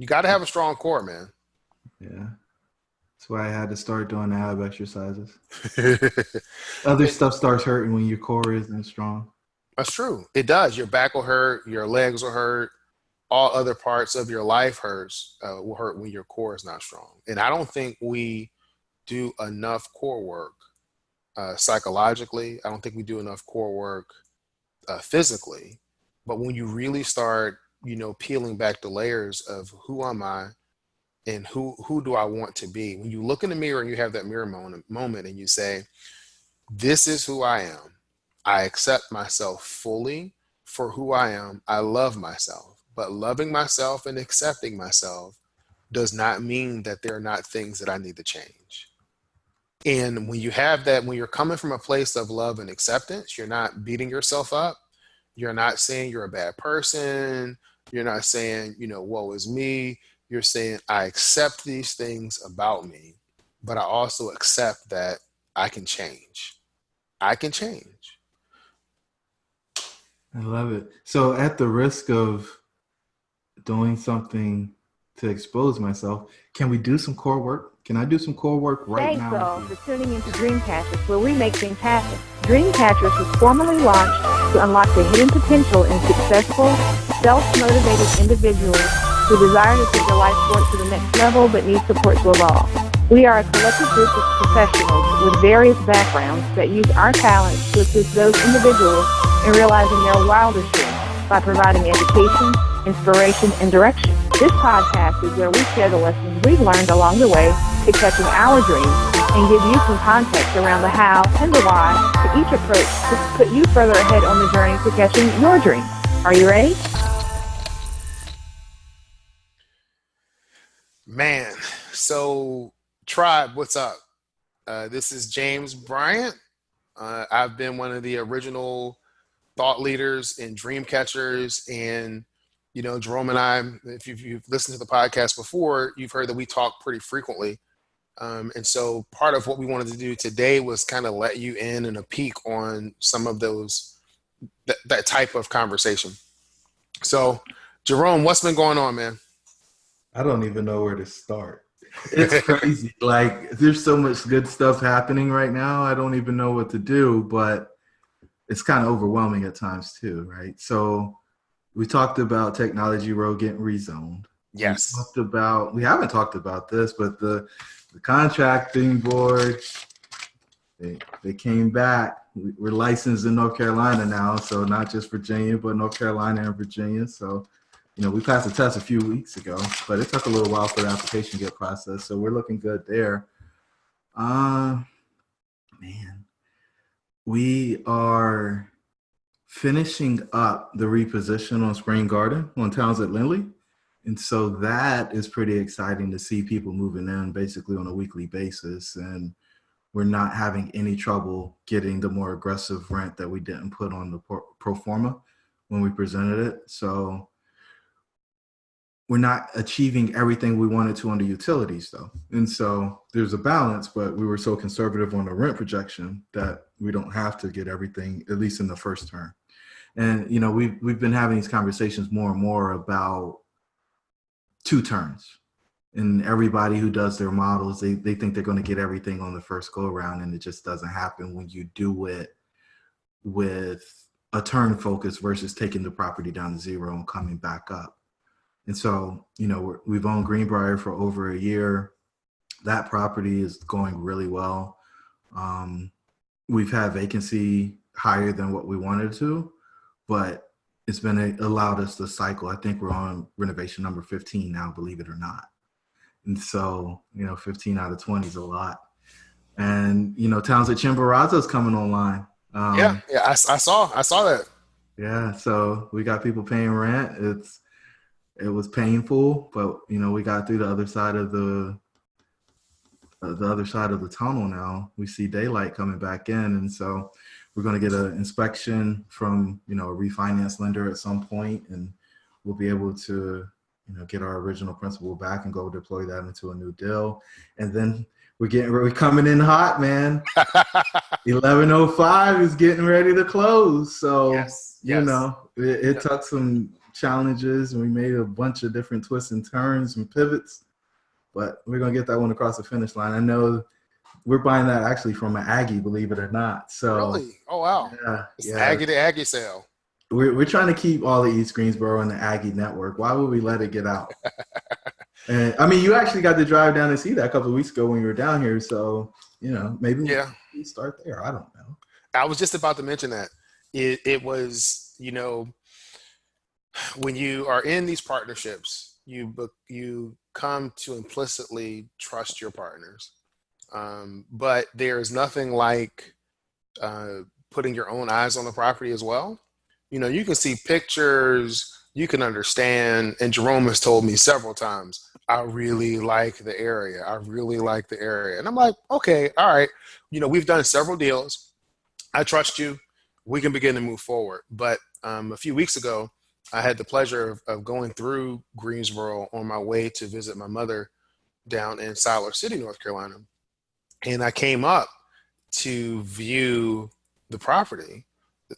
You got to have a strong core, man. Yeah. That's why I had to start doing ab exercises. Other stuff starts hurting when your core isn't strong. That's true. It does. Your back will hurt. Your legs will hurt. All other parts of your life will hurt when your core is not strong. And I don't think we do enough core work psychologically. I don't think we do enough core work physically. But when you really start, peeling back the layers of who am I and who do I want to be, when you look in the mirror and you have that mirror moment and you say, this is who I am. I accept myself fully for who I am. I love myself, but loving myself and accepting myself does not mean that there are not things that I need to change. And when you have that, when you're coming from a place of love and acceptance, you're not beating yourself up. You're not saying you're a bad person. You're not saying, woe is me. You're saying, I accept these things about me, but I also accept that I can change. I can change. I love it. So at the risk of doing something to expose myself, can we do some core work? Can I do some core work right now? Thanks all for tuning into DreamCatchers, where we make things happen. DreamCatchers was formally launched to unlock the hidden potential in successful, self-motivated individuals who desire to take their life forward to the next level but need support to evolve. We are a collective group of professionals with various backgrounds that use our talents to assist those individuals in realizing their wildest dreams by providing education, inspiration, and direction. This podcast is where we share the lessons we've learned along the way to catching our dreams and give you some context around the how and the why to each approach to put you further ahead on the journey to catching your dreams. Are you ready? Man, so Tribe, what's up? This is James Bryant. I've been one of the original thought leaders in DreamCatchers, and Jerome and I, if you've listened to the podcast before, you've heard that we talk pretty frequently. And so part of what we wanted to do today was kind of let you in and a peek on some of that type of conversation. So Jerome, what's been going on, man? I don't even know where to start. It's crazy. Like, there's so much good stuff happening right now. I don't even know what to do, but it's kind of overwhelming at times too, right? So we talked about Technology Road getting rezoned. Yes. We haven't talked about this, but the contracting board, they came back. We're licensed in North Carolina now, so not just Virginia, but North Carolina and Virginia. So, we passed the test a few weeks ago, but it took a little while for the application to get processed. So we're looking good there. Man, we are finishing up the reposition on Spring Garden on Townsend Lindley. And so that is pretty exciting to see people moving in basically on a weekly basis. And we're not having any trouble getting the more aggressive rent that we didn't put on the pro forma when we presented it. So we're not achieving everything we wanted to on the utilities though. And so there's a balance, but we were so conservative on the rent projection that we don't have to get everything, at least in the first term. And, we've been having these conversations more and more about 2 turns. And everybody who does their models, they think they're going to get everything on the first go around, and it just doesn't happen when you do it with a turn focus versus taking the property down to 0 and coming back up. And so, we've owned Greenbrier for over a year. That property is going really well. We've had vacancy higher than what we wanted to, but it's been allowed us to cycle. I think we're on renovation number 15 now, believe it or not. And so, 15 out of 20 is a lot. And, Townsend Chimborazo is coming online. Yeah, I saw that. Yeah, so we got people paying rent. It was painful, but we got through the other side of the tunnel now. We see daylight coming back in, and so we're going to get an inspection from a refinance lender at some point, and we'll be able to get our original principal back and go deploy that into a new deal. And then we're coming in hot, man. 1105 is getting ready to close. So yes. it took some challenges, and we made a bunch of different twists and turns and pivots. But we're gonna get that one across the finish line. I know we're buying that actually from an Aggie, believe it or not. So Really? Oh wow. yeah, It's the yeah. Aggie to Aggie sale. We're trying to keep all the East Greensboro and the Aggie network. Why would we let it get out? And I mean, you actually got to drive down and see that a couple of weeks ago when you were down here. So, maybe Yeah. we start there. I don't know. I was just about to mention that. It was, when you are in these partnerships, you come to implicitly trust your partners. But there's nothing like putting your own eyes on the property as well. You can see pictures, you can understand, and Jerome has told me several times, I really like the area. I really like the area. And I'm like, okay, all right. We've done several deals. I trust you. We can begin to move forward. But a few weeks ago, I had the pleasure of going through Greensboro on my way to visit my mother down in Siler City, North Carolina. And I came up to view the property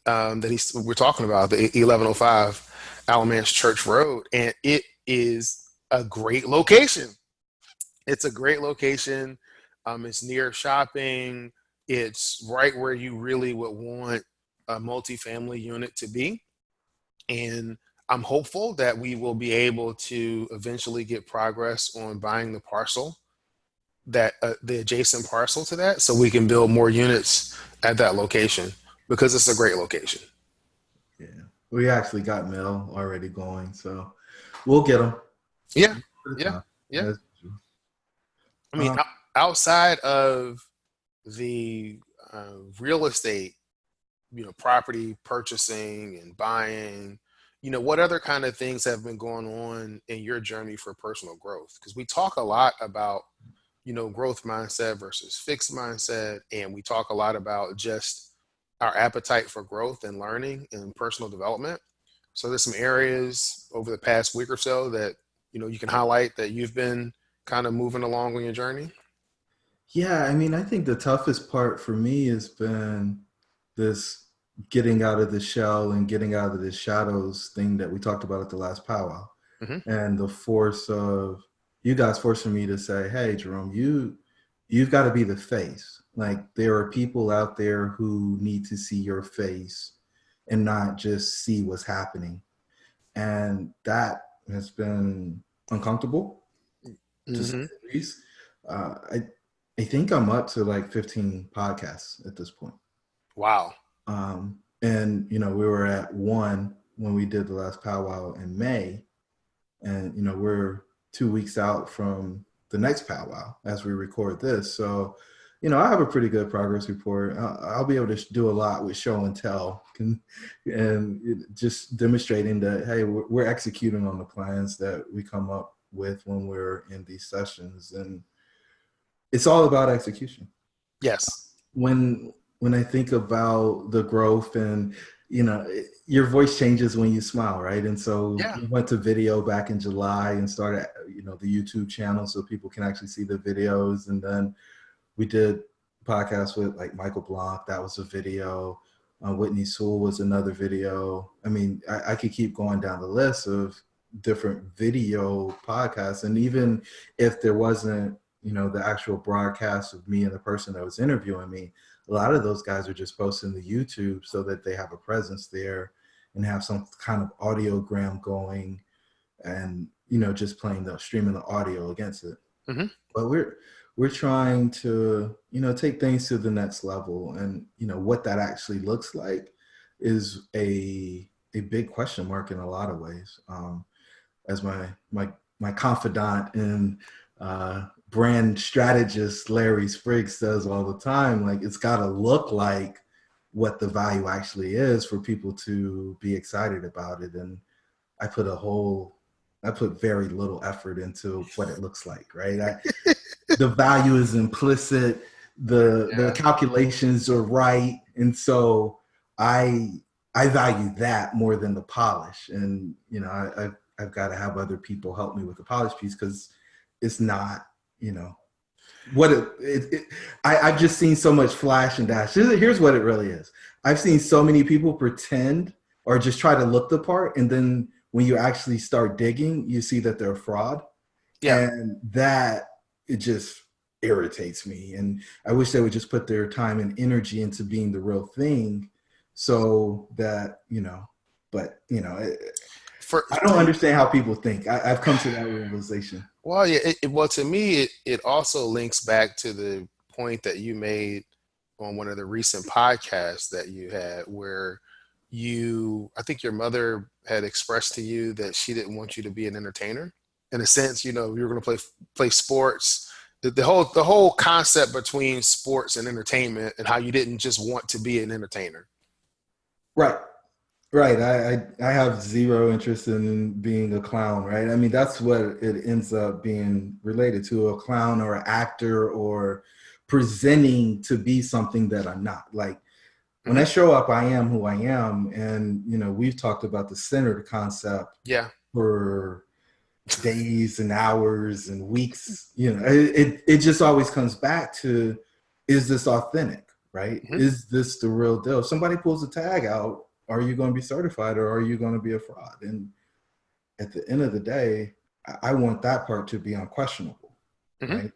that we're talking about, the 1105 Alamance Church Road. And it is a great location. It's a great location. It's near shopping. It's right where you really would want a multifamily unit to be. And I'm hopeful that we will be able to eventually get progress on buying the parcel, that the adjacent parcel to that, so we can build more units at that location, because it's a great location. Yeah. We actually got mail already going, so we'll get them. Yeah. Yeah. I mean, outside of the real estate, property purchasing and buying, what other kind of things have been going on in your journey for personal growth? Because we talk a lot about, growth mindset versus fixed mindset. And we talk a lot about just our appetite for growth and learning and personal development. So there's some areas over the past week or so that, you can highlight that you've been kind of moving along on your journey. Yeah, I mean, I think the toughest part for me has been this getting out of the shell and getting out of the shadows thing that we talked about at the last powwow. Mm-hmm. And the force of you guys forcing me to say, hey, Jerome, you've got to be the face. Like, there are people out there who need to see your face and not just see what's happening. And that has been uncomfortable, to say the least. I think I'm up to like 15 podcasts at this point. Wow. And, we were at one when we did the last powwow in May. And, we're 2 weeks out from the next powwow as we record this. So, I have a pretty good progress report. I'll be able to do a lot with show and tell and just demonstrating that, hey, we're executing on the plans that we come up with when we're in these sessions. And it's all about execution. Yes. When I think about the growth and, your voice changes when you smile, right? And so we went to video back in July and started, the YouTube channel so people can actually see the videos. And then we did podcasts with like Michael Blanc. That was a video. Whitney Sewell was another video. I mean, I could keep going down the list of different video podcasts. And even if there wasn't, the actual broadcast of me and the person that was interviewing me, a lot of those guys are just posting to YouTube so that they have a presence there and have some kind of audiogram going and, just streaming the audio against it. Mm-hmm. But we're trying to, take things to the next level. And, what that actually looks like is a big question mark in a lot of ways. As my confidant and brand strategist Larry Spriggs says all the time, like, it's got to look like what the value actually is for people to be excited about it. And I put very little effort into what it looks like, right? The value is implicit. The calculations are right. And so I value that more than the polish. And, I've got to have other people help me with the polish piece, because it's not, what I've just seen so much flash and dash. Here's what it really is. I've seen so many people pretend or just try to look the part. And then when you actually start digging, you see that they're a fraud. Yeah. And that, it just irritates me. And I wish they would just put their time and energy into being the real thing, so that, but For I don't understand how people think. I've come to that realization. Well, yeah. Well, to me, it also links back to the point that you made on one of the recent podcasts that you had, where I think your mother had expressed to you that she didn't want you to be an entertainer. In a sense, you were going to play sports. The whole concept between sports and entertainment, and how you didn't just want to be an entertainer. Right. Right. I have zero interest in being a clown, right? I mean, that's what it ends up being related to, a clown or an actor, or presenting to be something that I'm not. Like, when I Hmm. show up, I am who I am. And, we've talked about the centered concept Yeah. for days and hours and weeks. It just always comes back to, is this authentic, right? Hmm. Is this the real deal? If somebody pulls a tag out, are you going to be certified, or are you going to be a fraud? And at the end of the day, I want that part to be unquestionable, Hmm. right?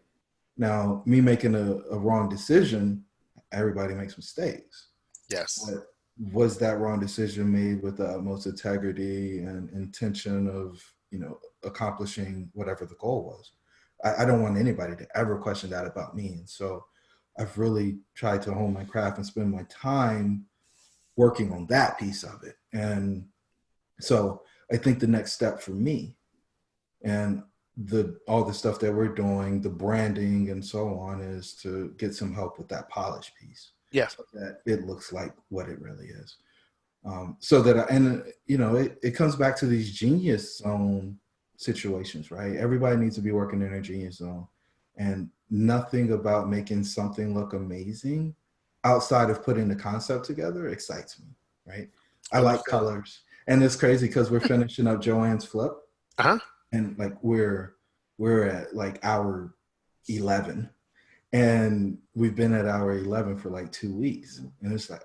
Now, me making a wrong decision, everybody makes mistakes. Yes. But was that wrong decision made with the utmost integrity and intention of, accomplishing whatever the goal was? I don't want anybody to ever question that about me. And so I've really tried to hone my craft and spend my time working on that piece of it. And so I think the next step for me, and all the stuff that we're doing, the branding and so on, is to get some help with that polish piece, Yeah. so that it looks like what it really is. So that, it comes back to these genius zone situations, right? Everybody needs to be working in their genius zone, and nothing about making something look amazing outside of putting the concept together excites me, right? I like Understood. colors, and it's crazy because we're finishing up Joanne's flip, Uh-huh. and like we're at like hour 11, and we've been at hour 11 for like 2 weeks, and it's like,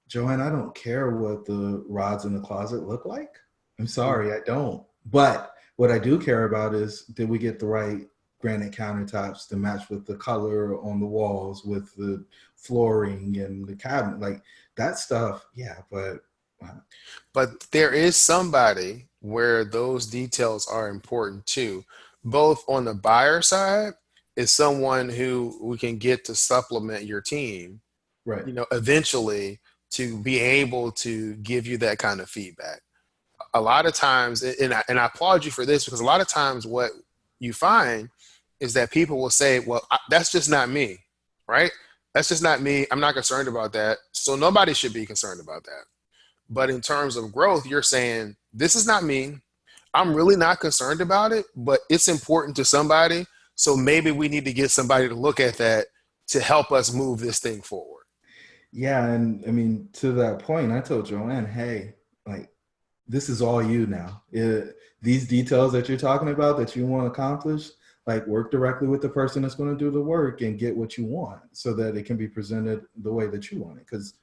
Joanne, I don't care what the rods in the closet look like. I'm sorry, I don't. But what I do care about is, did we get the right granite countertops to match with the color on the walls, with the flooring and the cabinet, like that stuff. Yeah, but But there is somebody where those details are important too. Both on the buyer side is someone who we can get to supplement your team, right. eventually, to be able to give you that kind of feedback. A lot of times, and I applaud you for this, because a lot of times what you find is that people will say, well, that's just not me, right? That's just not me. I'm not concerned about that. So nobody should be concerned about that. But in terms of growth, you're saying, this is not me. I'm really not concerned about it, but it's important to somebody. So maybe we need to get somebody to look at that to help us move this thing forward. Yeah, and I mean, to that point, I told Joanne, hey, like, this is all you now. These details that you're talking about that you want to accomplish, like, work directly with the person that's going to do the work and get what you want, so that it can be presented the way that you want it. Because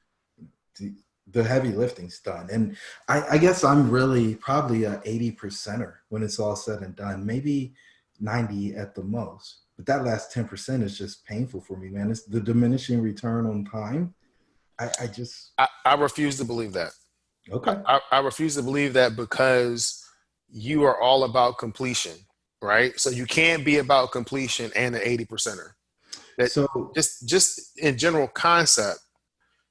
the heavy lifting's done. And I guess I'm really probably a 80%er when it's all said and done, maybe 90 at the most. But that last 10% is just painful for me, man. It's the diminishing return on time. I just, I refuse to believe that. okay. I refuse to believe that, because you are all about completion, right? So you can't be about completion and an 80 percenter. That So, just in general concept,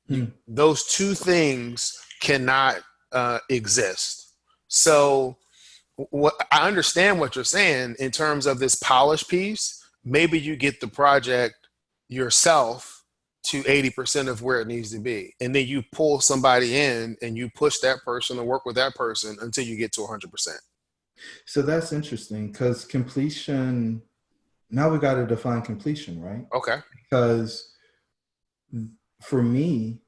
hmm, those two things cannot exist. So what I understand what you're saying in terms of this polish piece. Maybe you get the project yourself to 80% of where it needs to be, and then you pull somebody in and you push that person and work with that person until you get to 100%. so that's interesting, because completion, now we got to define completion, right? Okay. Because for me,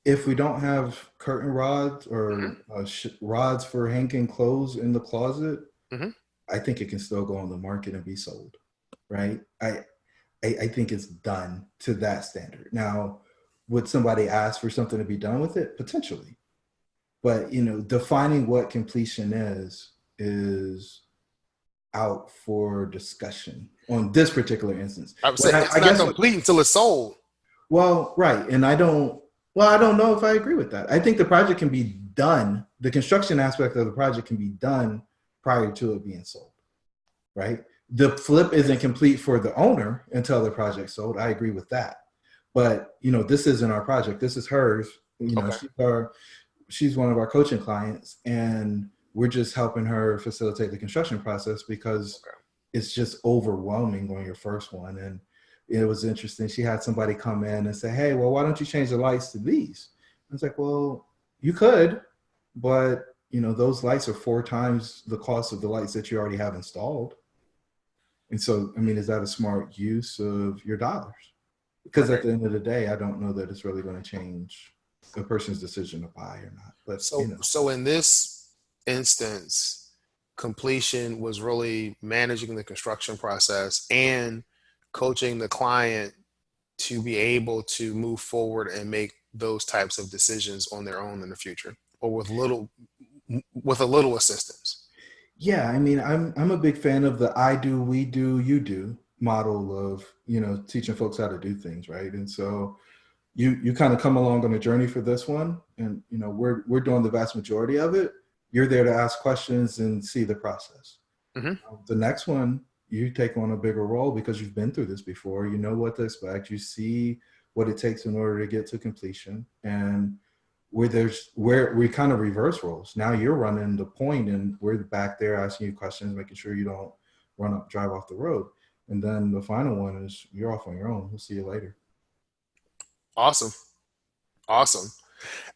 if we don't have curtain rods or Hmm. rods for hanging clothes in the closet, Hmm. I think it can still go on the market and be sold, right? I think it's done to that standard. Now, would somebody ask for something to be done with it? Potentially, But, defining what completion is out for discussion on this particular instance. I would say What it's not complete until it's sold. Well, right. And I don't know if I agree with that. I think the project can be done. The construction aspect of the project can be done prior to it being sold, right? The flip isn't complete for the owner until the project's sold. I agree with that. But, this isn't our project. This is hers. Okay. She's one of our coaching clients, and we're just helping her facilitate the construction process because it's just overwhelming on your first one. And it was interesting. She had somebody come in and say, hey, well, why don't you change the lights to these? I was like, well, you could, but those lights are 4 times the cost of the lights that you already have installed. And so, is that a smart use of your dollars? Because at the end of the day, I don't know that it's really going to change a person's decision to buy or not. But so in this instance, completion was really managing the construction process and coaching the client to be able to move forward and make those types of decisions on their own in the future, or with a little assistance. Yeah, I'm a big fan of the I do, we do, you do model of teaching folks how to do things, right? And so you kind of come along on a journey for this one, and we're doing the vast majority of it. You're there to ask questions and see the process. Mm-hmm. The next one, you take on a bigger role because you've been through this before. You know what to expect. You see what it takes in order to get to completion. And where we kind of reverse roles. Now you're running the point, and we're back there asking you questions, making sure you don't drive off the road. And then the final one is you're off on your own. We'll see you later. Awesome.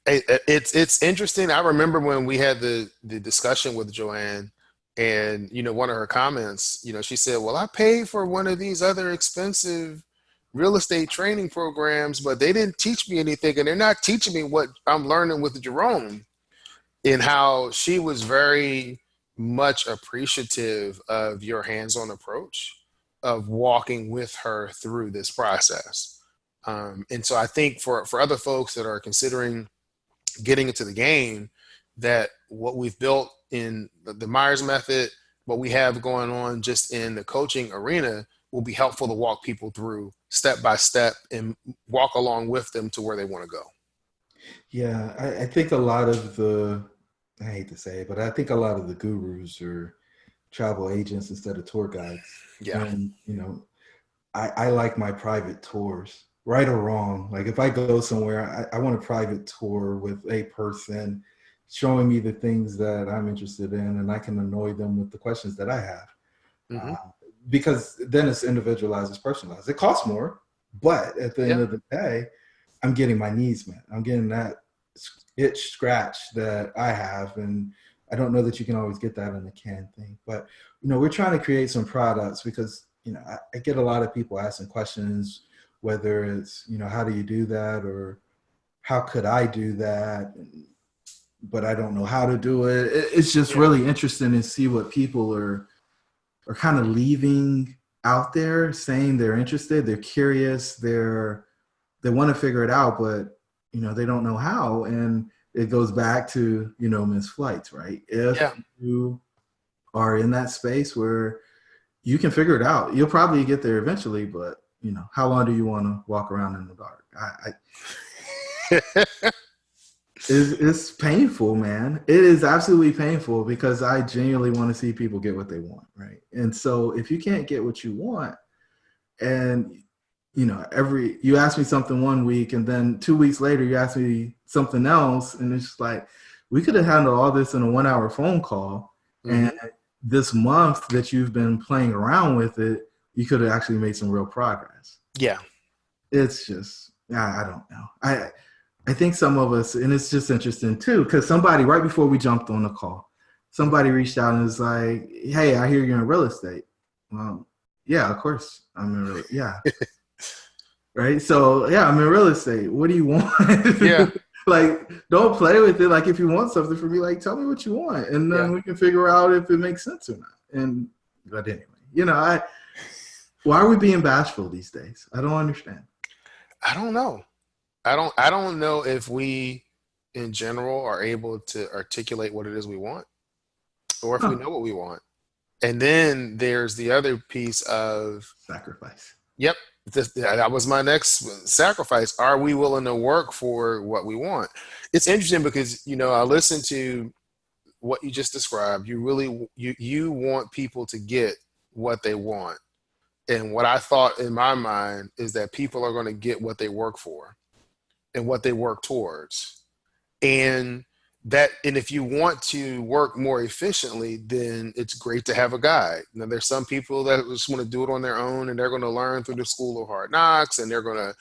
It's interesting. I remember when we had the discussion with Joanne, and one of her comments, she said, well, I paid for one of these other expensive real estate training programs, but they didn't teach me anything, and they're not teaching me what I'm learning with Jerome. And how she was very much appreciative of your hands-on approach of walking with her through this process. And so I think for other folks that are considering getting into the game, that what we've built in the Myers method, what we have going on just in the coaching arena, will be helpful to walk people through step by step and walk along with them to where they want to go. Yeah, I think a lot of I hate to say it, but I think a lot of the gurus are travel agents instead of tour guides. Yeah. And, I like my private tours, right or wrong. Like if I go somewhere, I want a private tour with a person showing me the things that I'm interested in, and I can annoy them with the questions that I have. Mm-hmm. Because then it's individualized, it's personalized. It costs more, but at the end of the day, I'm getting my needs met. I'm getting that itch scratch that I have, and I don't know that you can always get that in the canned thing. But we're trying to create some products because I get a lot of people asking questions, whether it's how do you do that, or how could I do that, but I don't know how to do it. It's just really interesting to see what people are kind of leaving out there, saying they're interested, they're curious, they want to figure it out, but they don't know how. And it goes back to missed flights, right? If you are in that space where you can figure it out, you'll probably get there eventually, but how long do you want to walk around in the dark? It's painful, man. It is absolutely painful because I genuinely want to see people get what they want, right? And so if you can't get what you want, and you ask me something one week, and then 2 weeks later you ask me something else, and it's just like we could have handled all this in a 1-hour phone call, and this month that you've been playing around with it, you could have actually made some real progress. Yeah, it's just I don't know. I think some of us, and it's just interesting too, because somebody right before we jumped on the call, somebody reached out and was like, "Hey, I hear you're in real estate." Yeah, of course I'm in real estate. Yeah. Right. So yeah, I'm in real estate. What do you want? Yeah. Like, don't play with it. Like, if you want something from me, like, tell me what you want, and then we can figure out if it makes sense or not. But anyway, why are we being bashful these days? I don't understand. I don't know. I don't know if we in general are able to articulate what it is we want, or if we Huh. know what we want. And then there's the other piece of, Sacrifice. yep, that was my next sacrifice. Are we willing to work for what we want? It's interesting because, I listen to what you just described. You want people to get what they want. And what I thought in my mind is that people are going to get what they work for and what they work towards. And if you want to work more efficiently, then it's great to have a guide. Now, there's some people that just want to do it on their own, and they're going to learn through the school of hard knocks, and they're going to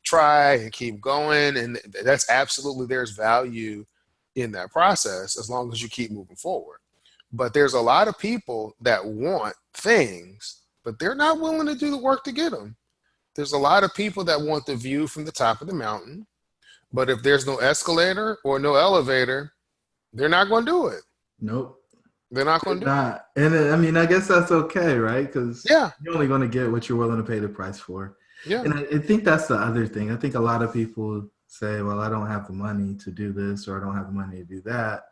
try and keep going. And that's absolutely, there's value in that process as long as you keep moving forward. But there's a lot of people that want things, but they're not willing to do the work to get them. There's a lot of people that want the view from the top of the mountain, but if there's no escalator or no elevator, they're not going to do it. Nope. They're not going to do it. Not. And I mean, I guess that's okay, right? Because Yeah. you're only going to get what you're willing to pay the price for. Yeah. And I think that's the other thing. I think a lot of people say, well, I don't have the money to do this, or I don't have the money to do that.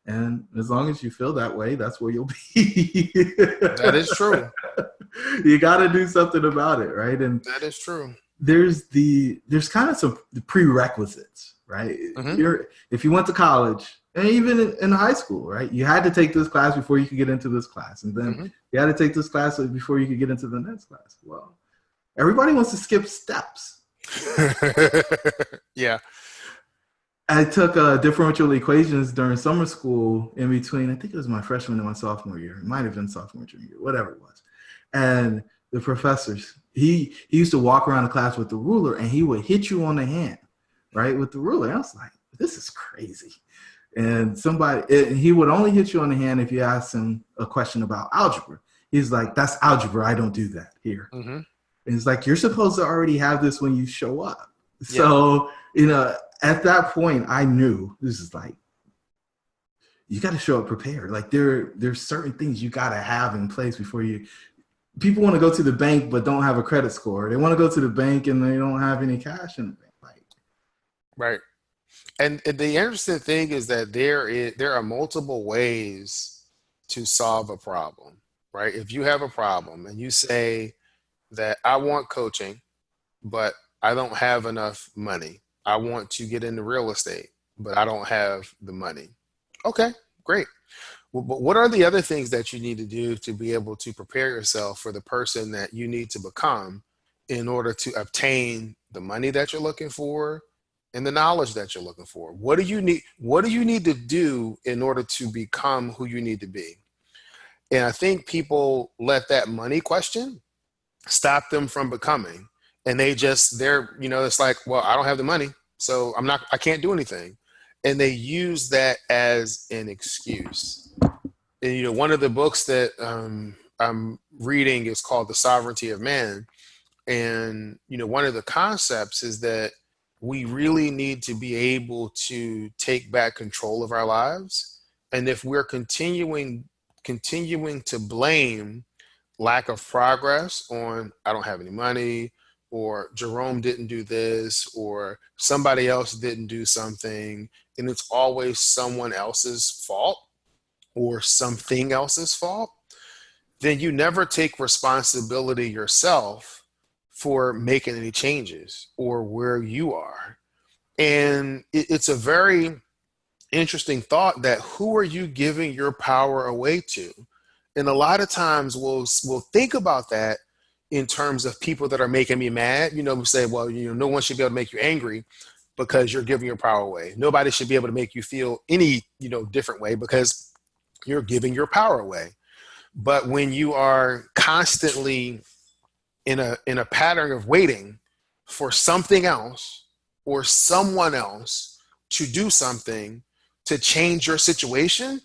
And as long as you feel that way, that's where you'll be. That is true. You got to do something about it, right? And That is true. there's kind of some prerequisites, right? Mhm. If you went to college, and even in high school, right, you had to take this class before you could get into this class, and then you had to take this class before you could get into the next class. Well, everybody wants to skip steps. Yeah. I took differential equations during summer school in between, I think it was my freshman and my sophomore year. It might have been sophomore, junior year, whatever it was. And the professors, he used to walk around the class with the ruler, and he would hit you on the hand, right, with the ruler. I was like, this is crazy. And he would only hit you on the hand if you asked him a question about algebra. He's like, that's algebra. I don't do that here. Mm-hmm. And it's like, you're supposed to already have this when you show up. Yeah. So, at that point, I knew this is like, you got to show up prepared. Like there's certain things you got to have in place before people want to go to the bank, but don't have a credit score. They want to go to the bank and they don't have any cash in the bank. Like, right. And the interesting thing is that there are multiple ways to solve a problem, right? If you have a problem and you say that I want coaching, but I don't have enough money. I want to get into real estate, but I don't have the money. Okay, great. Well, but what are the other things that you need to do to be able to prepare yourself for the person that you need to become in order to obtain the money that you're looking for and the knowledge that you're looking for? What do you need? What do you need to do in order to become who you need to be? And I think people let that money question stop them from becoming. And it's like, well, I don't have the money, so I can't do anything. And they use that as an excuse. And, one of the books that I'm reading is called The Sovereignty of Man. And, one of the concepts is that we really need to be able to take back control of our lives. And if we're continuing to blame lack of progress on, I don't have any money, or Jerome didn't do this, or somebody else didn't do something, and it's always someone else's fault or something else's fault, then you never take responsibility yourself for making any changes or where you are. And it's a very interesting thought that who are you giving your power away to? And a lot of times we'll think about that in terms of people that are making me mad. We say, well, no one should be able to make you angry because you're giving your power away. Nobody should be able to make you feel any, different way because you're giving your power away. But when you are constantly in a pattern of waiting for something else or someone else to do something to change your situation,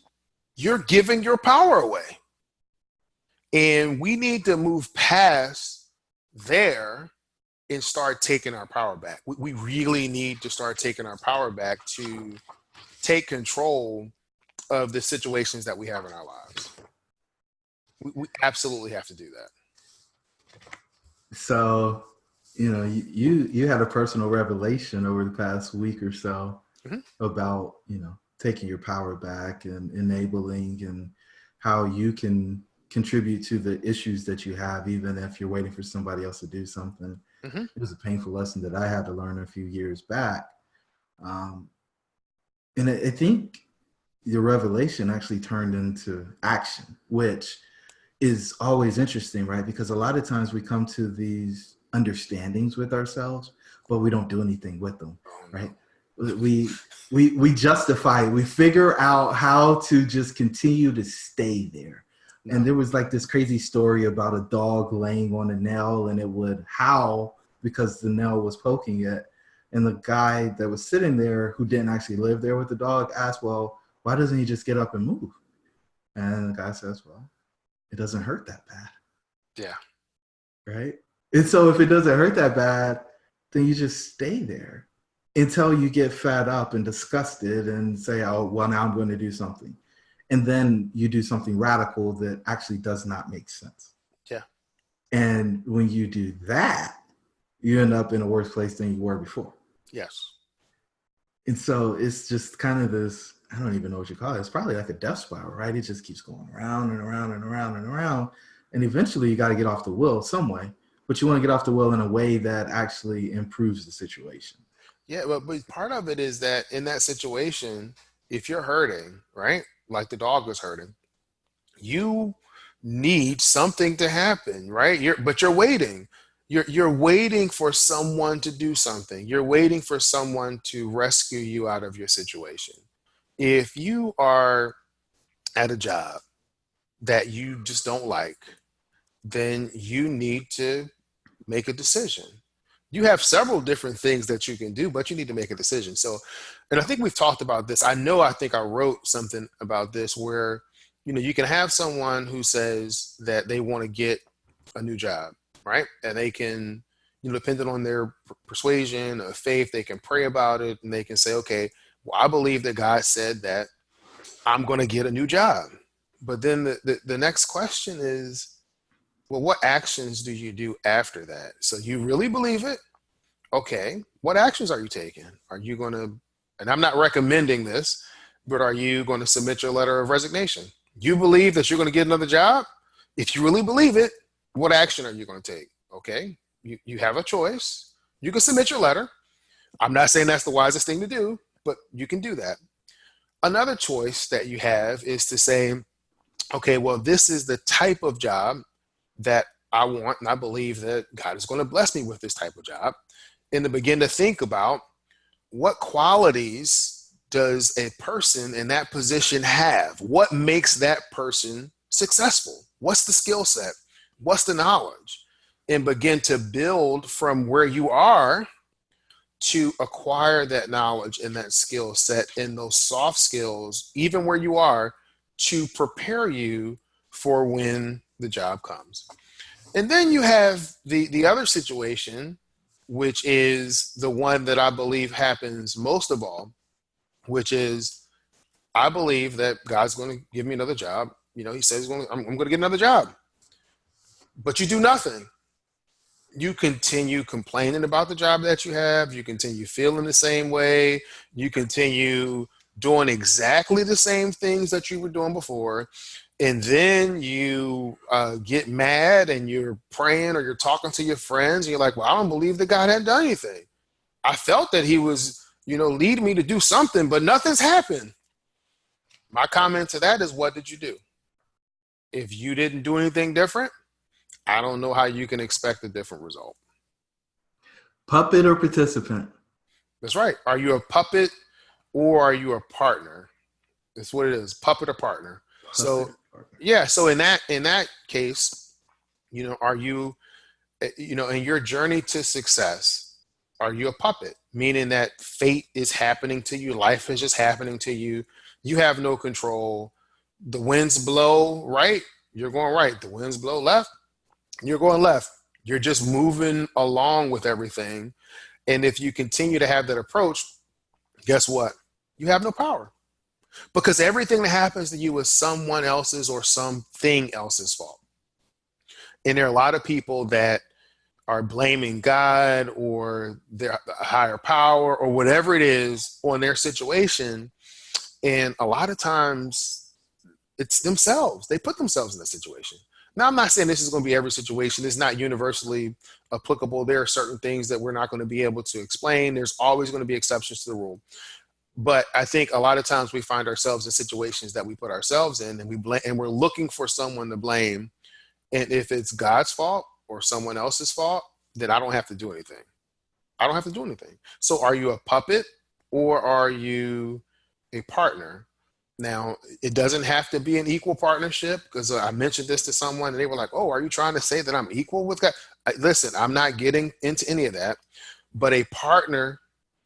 you're giving your power away. And we need to move past there and start taking our power back. We really need to start taking our power back to take control of the situations that we have in our lives. We absolutely have to do that. So, you had a personal revelation over the past week or so. Mhm. about, taking your power back and enabling, and how you can contribute to the issues that you have, even if you're waiting for somebody else to do something. Mhm. It was a painful lesson that I had to learn a few years back. Um, and I think the revelation actually turned into action, which is always interesting, right? Because a lot of times we come to these understandings with ourselves, but we don't do anything with them, Oh right? no. We justify it. We figure out how to just continue to stay there. No. And there was like this crazy story about a dog laying on a nail, and it would howl because the nail was poking it. And the guy that was sitting there, who didn't actually live there with the dog, asked, well, why doesn't he just get up and move? And the guy says, well, it doesn't hurt that bad, Yeah. right? And so if it doesn't hurt that bad, then you just stay there until you get fed up and disgusted and say, oh, well, now I'm going to do something. And then you do something radical that actually does not make sense. Yeah. And when you do that, you end up in a worse place than you were before. Yes. And so it's just kind of this, I don't even know what you call it. It's probably like a death spiral, right? It just keeps going around and around and around and around. And eventually you got to get off the wheel some way, but you want to get off the wheel in a way that actually improves the situation. Yeah, but part of it is that in that situation, if you're hurting, right? Like the dog was hurting, you need something to happen, right? You're waiting. You're waiting for someone to do something. You're waiting for someone to rescue you out of your situation. If you are at a job that you just don't like, then you need to make a decision. You have several different things that you can do, but you need to make a decision. So, and I think we've talked about this. I think I wrote something about this where, you can have someone who says that they want to get a new job, right? And they can, depending on their persuasion or faith, they can pray about it and they can say, okay, well, I believe that God said that I'm going to get a new job. But then the next question is, well, what actions do you do after that? So you really believe it? Okay. What actions are you taking? Are you going to, and I'm not recommending this, but are you going to submit your letter of resignation? You believe that you're going to get another job? If you really believe it, what action are you going to take? Okay. You have a choice. You can submit your letter. I'm not saying that's the wisest thing to do, but you can do that. Another choice that you have is to say, okay, well, this is the type of job that I want, and I believe that God is going to bless me with this type of job. And to begin to think about what qualities does a person in that position have? What makes that person successful? What's the skill set? What's the knowledge? And begin to build from where you are to acquire that knowledge and that skill set and those soft skills, even where you are, to prepare you for when the job comes. And then you have the other situation, which is the one that I believe happens most of all, which is I believe that God's going to give me another job. He says I'm going to get another job, but you do nothing. You continue complaining about the job that you have. You continue feeling the same way. You continue doing exactly the same things that you were doing before. And then you get mad and you're praying or you're talking to your friends and you're like, well, I don't believe that God hadn't done anything. I felt that he was, leading me to do something, but nothing's happened. My comment to that is, what did you do? If you didn't do anything different, I don't know how you can expect a different result. Puppet or participant? That's right. Are you a puppet or are you a partner? That's what it is, puppet or partner. So yeah, so in that case, are you, in your journey to success, are you a puppet? Meaning that fate is happening to you, life is just happening to you. You have no control. The winds blow right, you're going right. The winds blow left, you're going left. You're just moving along with everything. And if you continue to have that approach, guess what? You have no power. Because everything that happens to you is someone else's or something else's fault. And there are a lot of people that are blaming God or their higher power or whatever it is on their situation. And a lot of times it's themselves. They put themselves in that situation. Now, I'm not saying this is going to be every situation. It's not universally applicable. There are certain things that we're not going to be able to explain. There's always going to be exceptions to the rule. But I think a lot of times we find ourselves in situations that we put ourselves in, and we blame, and we're looking for someone to blame. And if it's God's fault or someone else's fault, then I don't have to do anything. I don't have to do anything. So are you a puppet or are you a partner? Now, it doesn't have to be an equal partnership, because I mentioned this to someone and they were like, oh, are you trying to say that I'm equal with God? Listen, I'm not getting into any of that, but a partner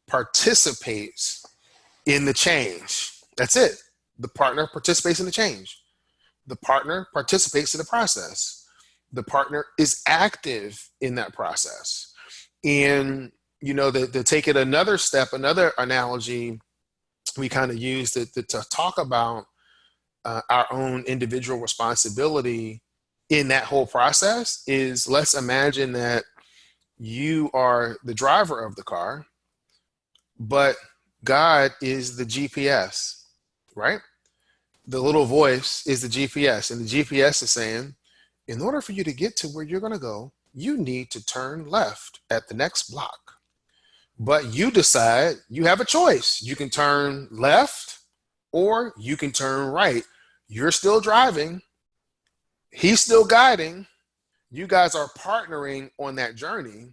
participates in the change. That's it. The partner participates in the change. The partner participates in the process. The partner is active in that process. And, you know, to take it another step, another analogy we kind of use to talk about our own individual responsibility in that whole process is, let's imagine that you are the driver of the car, but God is the GPS, right? The little voice is the GPS, and the GPS is saying, in order for you to get to where you're going to go, you need to turn left at the next block. But you decide, you have a choice. You can turn left or you can turn right. You're still driving. He's still guiding. You guys are partnering on that journey,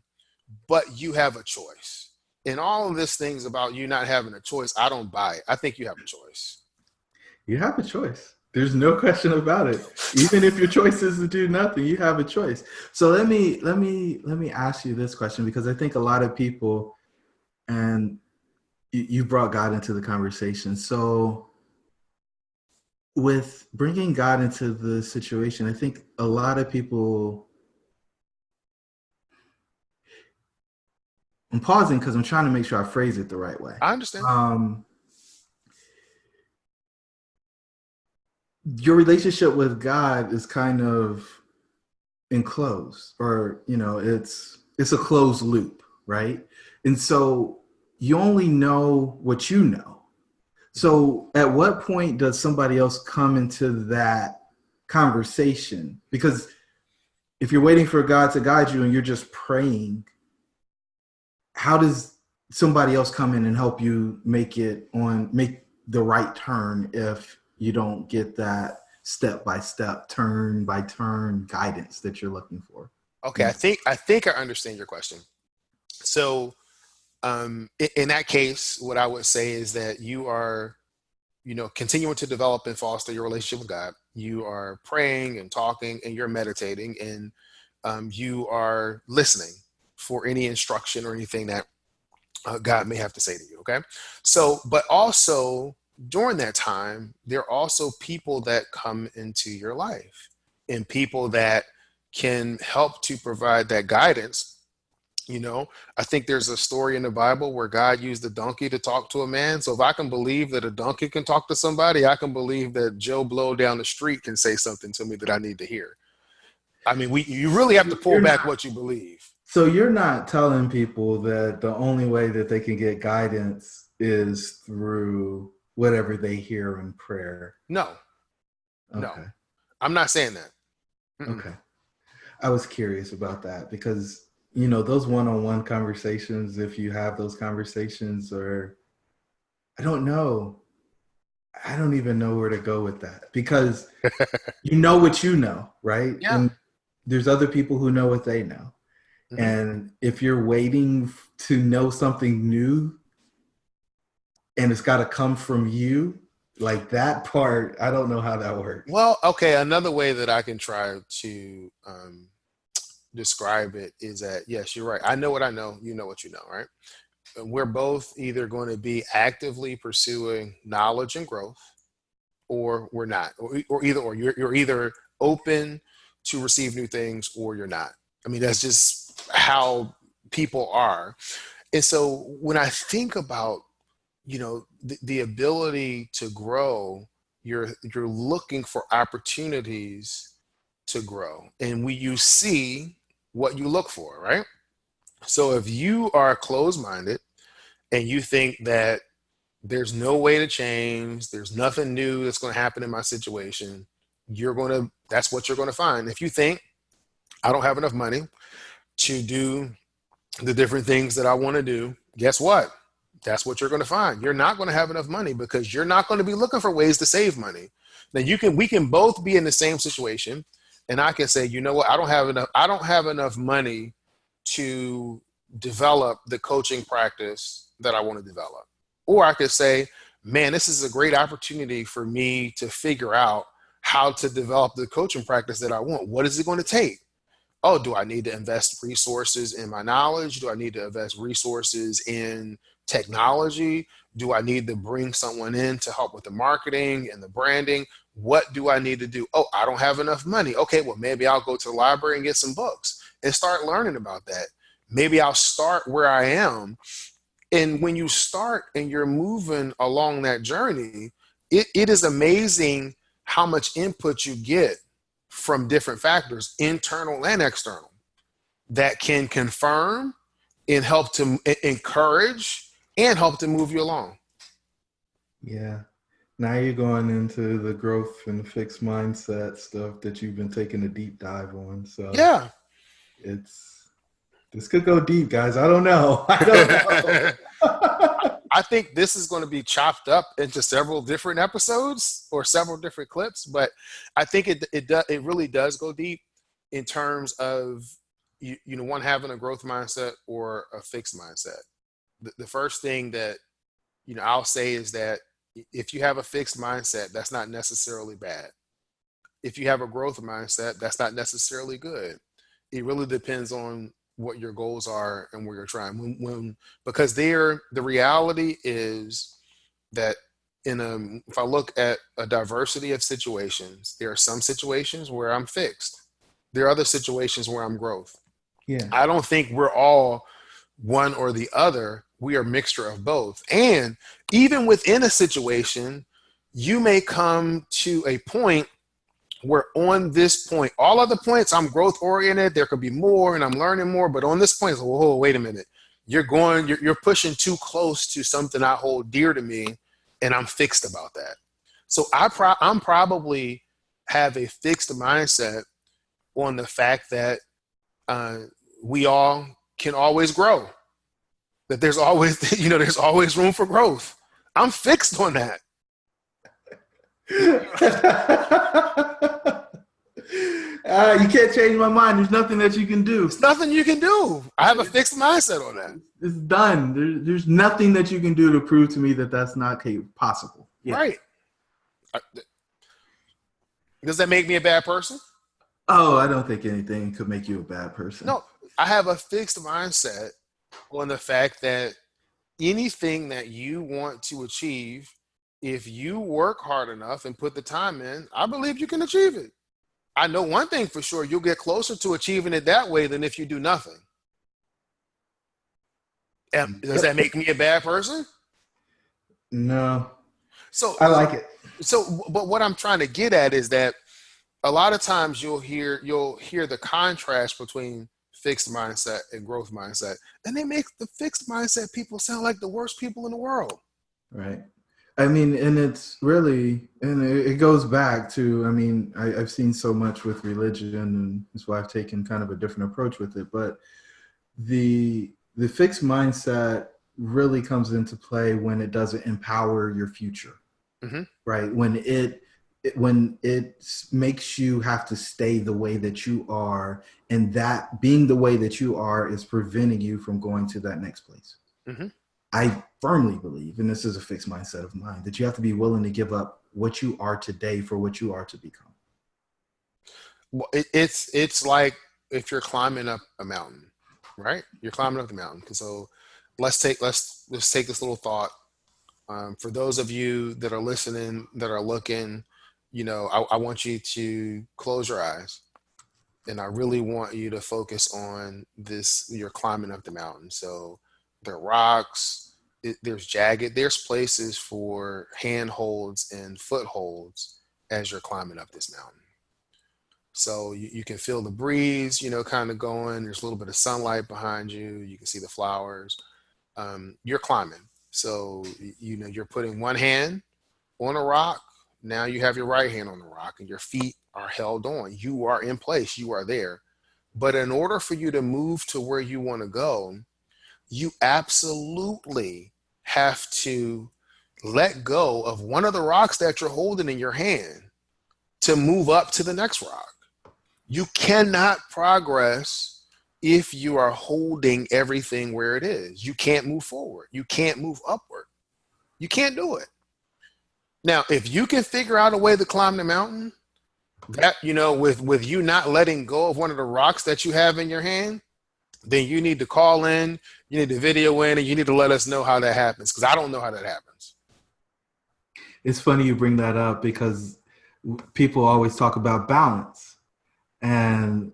but you have a choice. And all of this things about you not having a choice, I don't buy it. I think you have a choice. You have a choice. There's no question about it. Even if your choice is to do nothing, you have a choice. So let me ask you this question, because I think a lot of people, and you brought God into the conversation. So with bringing God into the situation, I think a lot of people, I'm pausing because I'm trying to make sure I phrase it the right way. I understand. Your relationship with God is kind of enclosed, or, you know, it's a closed loop, right? And so you only know what you know. So at what point does somebody else come into that conversation? Because if you're waiting for God to guide you and you're just praying, how does somebody else come in and help you make the right turn if you don't get that step-by-step, turn-by-turn guidance that you're looking for? Okay, I think I understand your question. So in that case, what I would say is that you are, you know, continuing to develop and foster your relationship with God. You are praying and talking and you're meditating, and you are listening for any instruction or anything that God may have to say to you. Okay. So, but also during that time, there are also people that come into your life, and people that can help to provide that guidance. You know, I think there's a story in the Bible where God used a donkey to talk to a man. So if I can believe that a donkey can talk to somebody, I can believe that Joe Blow down the street can say something to me that I need to hear. I mean, you really have to pull back what you believe. So you're not telling people that the only way that they can get guidance is through whatever they hear in prayer. No, Okay. no, I'm not saying that. Mm-mm. Okay. I was curious about that because, you know, those one-on-one conversations, if you have those conversations, or I don't know. I don't even know where to go with that, because you know what you know, right? Yeah. And there's other people who know what they know. Mm-hmm. And if you're waiting to know something new and it's got to come from you, like that part, I don't know how that works. Well, okay. Another way that I can try to describe it is that, yes, you're right. I know what I know. You know what you know, right? We're both either going to be actively pursuing knowledge and growth, or we're not, or either, or you're either open to receive new things or you're not. I mean, that's just how people are. And so when I think about, you know, the ability to grow, you're looking for opportunities to grow. And you see what you look for, right? So if you are closed-minded and you think that there's no way to change, there's nothing new that's going to happen in my situation, that's what you're going to find. If you think I don't have enough money to do the different things that I want to do, guess what? That's what you're going to find. You're not going to have enough money because you're not going to be looking for ways to save money. Now we can both be in the same situation, and I can say, you know what? I don't have enough money to develop the coaching practice that I want to develop. Or I could say, man, this is a great opportunity for me to figure out how to develop the coaching practice that I want. What is it going to take? Oh, do I need to invest resources in my knowledge? Do I need to invest resources in technology? Do I need to bring someone in to help with the marketing and the branding? What do I need to do? Oh, I don't have enough money. Okay, well, maybe I'll go to the library and get some books and start learning about that. Maybe I'll start where I am. And when you start and you're moving along that journey, it is amazing how much input you get from different factors, internal and external, that can confirm and help to encourage and help to move you along. Yeah. Now you're going into the growth and the fixed mindset stuff that you've been taking a deep dive on. So Yeah. This could go deep, guys. I don't know. I don't know. I think this is going to be chopped up into several different episodes or several different clips, but I think it really does go deep in terms of one having a growth mindset or a fixed mindset. The first thing that I'll say is that if you have a fixed mindset, that's not necessarily bad. If you have a growth mindset, that's not necessarily good. It really depends on what your goals are and where you're trying. Because the reality is that if I look at a diversity of situations, there are some situations where I'm fixed. There are other situations where I'm growth. Yeah. I don't think we're all one or the other. We are a mixture of both. And even within a situation, you may come to a point where on this point, all other points, I'm growth oriented. There could be more and I'm learning more. But on this point, it's, whoa, wait a minute. You're pushing too close to something I hold dear to me, and I'm fixed about that. So I'm probably have a fixed mindset on the fact that we all can always grow. That there's always, there's always room for growth. I'm fixed on that. You can't change my mind. There's nothing that you can do. There's nothing you can do. I have a fixed mindset on that. It's done. There's nothing that you can do to prove to me that that's not possible. Yeah. Right. Does that make me a bad person? Oh, I don't think anything could make you a bad person. No, I have a fixed mindset on the fact that anything that you want to achieve, if you work hard enough and put the time in, I believe you can achieve it. I know one thing for sure, you'll get closer to achieving it that way than if you do nothing. Does that make me a bad person? No. So I like it. So, but what I'm trying to get at is that a lot of times you'll hear the contrast between fixed mindset and growth mindset, and they make the fixed mindset people sound like the worst people in the world. Right. I mean, and it's really, and it goes back to, I mean, I've seen so much with religion, and that's why I've taken kind of a different approach with it. But the fixed mindset really comes into play when it doesn't empower your future, mm-hmm. right? When it makes you have to stay the way that you are, and that being the way that you are is preventing you from going to that next place. Mm-hmm. I firmly believe, and this is a fixed mindset of mine, that you have to be willing to give up what you are today for what you are to become. Well, it's like if you're climbing up a mountain, right? You're climbing up the mountain. So let's take this little thought. For those of you that are listening, that are looking, I want you to close your eyes, and I really want you to focus on this. You're climbing up the mountain. So there are rocks, there's jagged, there's places for handholds and footholds as you're climbing up this mountain. So you can feel the breeze, kind of going. There's a little bit of sunlight behind you. You can see the flowers. You're climbing. So, you're putting one hand on a rock. Now you have your right hand on the rock and your feet are held on. You are in place. You are there. But in order for you to move to where you want to go, you absolutely have to let go of one of the rocks that you're holding in your hand to move up to the next rock. You cannot progress if you are holding everything where it is. You can't move forward. You can't move upward. You can't do it. Now, if you can figure out a way to climb the mountain, that, with you not letting go of one of the rocks that you have in your hand, then you need to call in, you need to video in, and you need to let us know how that happens, because I don't know how that happens. It's funny you bring that up because people always talk about balance. And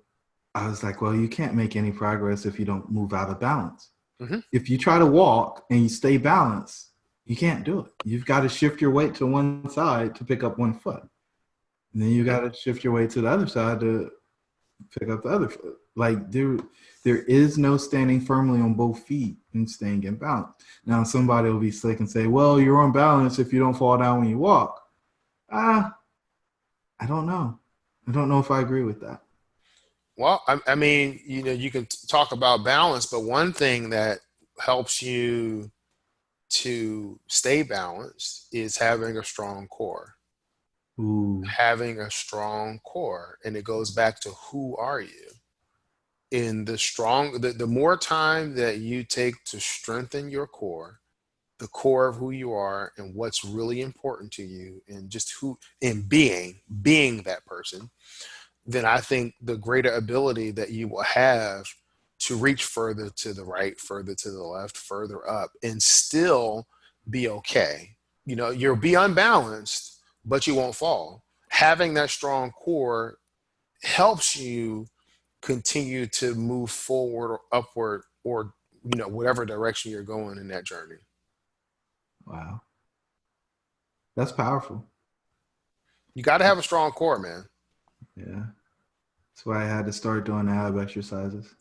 I was like, well, you can't make any progress if you don't move out of balance. Mm-hmm. If you try to walk and you stay balanced, you can't do it. You've got to shift your weight to one side to pick up one foot. And then you got to shift your weight to the other side to pick up the other foot. Like there is no standing firmly on both feet and staying in balance. Now somebody will be slick and say, well, you're on balance if you don't fall down when you walk. I don't know. I don't know if I agree with that. Well, I mean, you can talk about balance, but one thing that helps you to stay balanced is having a strong core. Ooh. Having a strong core, and it goes back to who are you? In the more time that you take to strengthen your core, the core of who you are and what's really important to you, and just who and being that person, then I think the greater ability that you will have to reach further to the right, further to the left, further up, and still be okay. You'll be unbalanced, but you won't fall. Having that strong core helps you continue to move forward or upward, or whatever direction you're going in that journey. Wow. That's powerful. You got to have a strong core, man. Yeah. That's why I had to start doing ab exercises.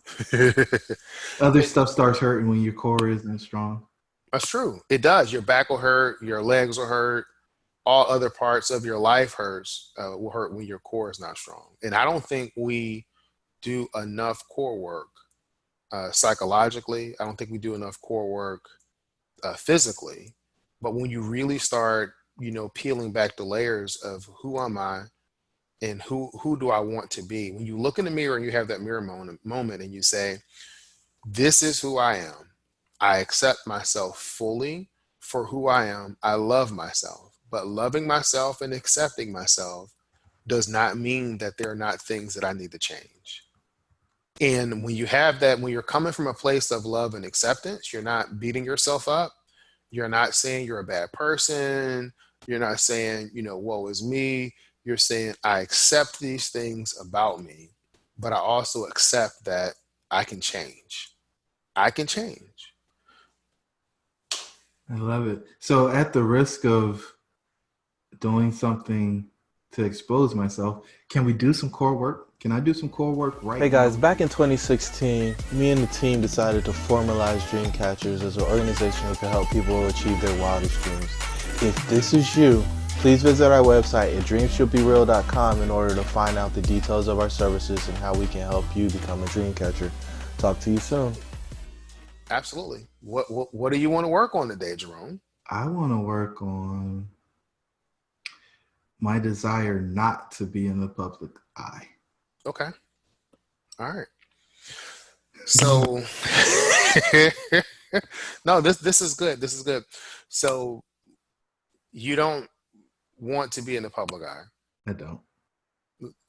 Other stuff starts hurting when your core isn't strong. That's true. It does. Your back will hurt. Your legs will hurt. All other parts of your life will hurt when your core is not strong. And I don't think we do enough core work psychologically. I don't think we do enough core work physically. But when you really start, peeling back the layers of who am I and who do I want to be, when you look in the mirror and you have that mirror moment and you say, this is who I am. I accept myself fully for who I am. I love myself. But loving myself and accepting myself does not mean that there are not things that I need to change. And when you have that, when you're coming from a place of love and acceptance, you're not beating yourself up. You're not saying you're a bad person. You're not saying, woe is me. You're saying, I accept these things about me, but I also accept that I can change. I can change. I love it. So at the risk of doing something to expose myself, can we do some core work? Can I do some core work right now? Hey guys, back in 2016, me and the team decided to formalize DreamCatchers as an organization that can help people achieve their wildest dreams. If this is you, please visit our website at dreamshouldbereal.com in order to find out the details of our services and how we can help you become a DreamCatcher. Talk to you soon. Absolutely. What do you want to work on today, Jerome? I want to work on my desire not to be in the public eye. Okay. All right. So no, this is good. This is good. So you don't want to be in the public eye. I don't.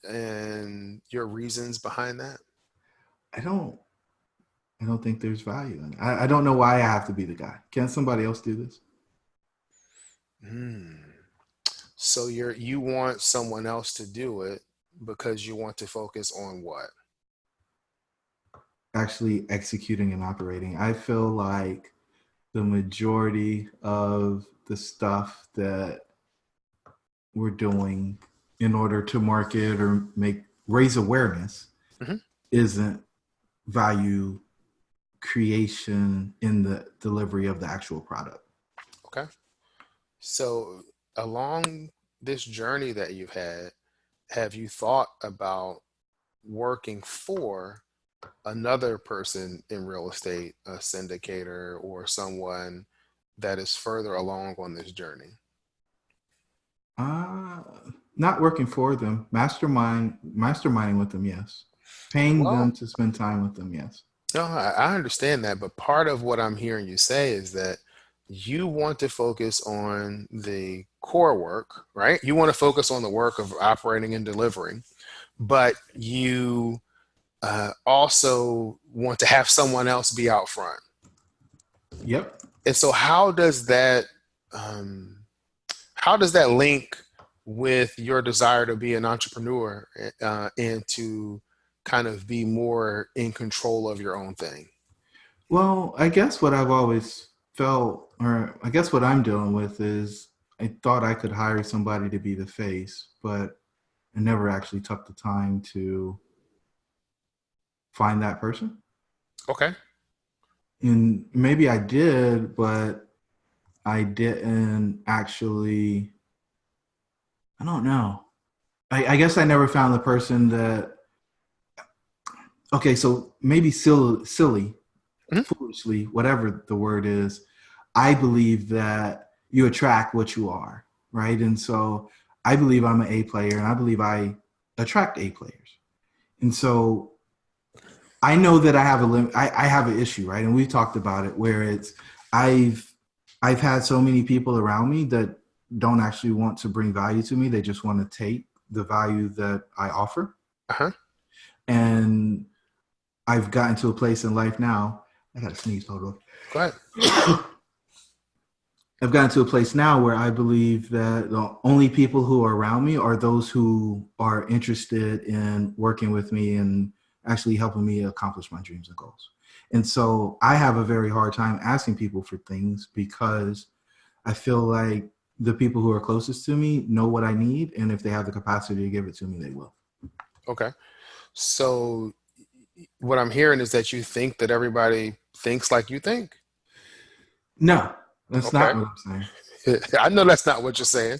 And your reasons behind that? I don't think there's value in it. I don't know why I have to be the guy. Can somebody else do this? So you want someone else to do it because you want to focus on what? Actually executing and operating. I feel like the majority of the stuff that we're doing in order to market or make raise awareness Mhm. isn't value creation in the delivery of the actual product. Okay. So along this journey that you've had, have you thought about working for another person in real estate, a syndicator or someone that is further along on this journey? Uh, Not working for them, masterminding with them, yes. Paying them Well, to spend time with them, yes. no, I understand that, but part of what I'm hearing you say is that you want to focus on the core work, right? You want to focus on the work of operating and delivering, but you also want to have someone else be out front. Yep. And so, um, how does that link with your desire to be an entrepreneur and to kind of be more in control of your own thing? Well, I guess what I've always felt, or I guess what I'm dealing with is I thought I could hire somebody to be the face, but I never actually took the time to find that person. Okay. And maybe I did, but I didn't actually, I don't know. I guess I never found the person that, okay, so maybe silly, Mhm. foolishly, whatever the word is, I believe that you attract what you are, right? And so I believe I'm an A player and I believe I attract A players. And so I know that I have a limit. I have an issue, right? And we talked about it where it's I've I've had so many people around me that don't actually want to bring value to me. They just want to take the value that I offer. Uh-huh. And I've gotten to a place in life now. I got to sneeze, hold on. Go ahead. I've gotten to a place now where I believe that the only people who are around me are those who are interested in working with me and actually helping me accomplish my dreams and goals. And so I have a very hard time asking people for things because I feel like the people who are closest to me know what I need. And if they have the capacity to give it to me, they will. Okay. So what I'm hearing is that you think that everybody thinks like you think. No, that's Okay. not what I'm saying. I know that's not what you're saying.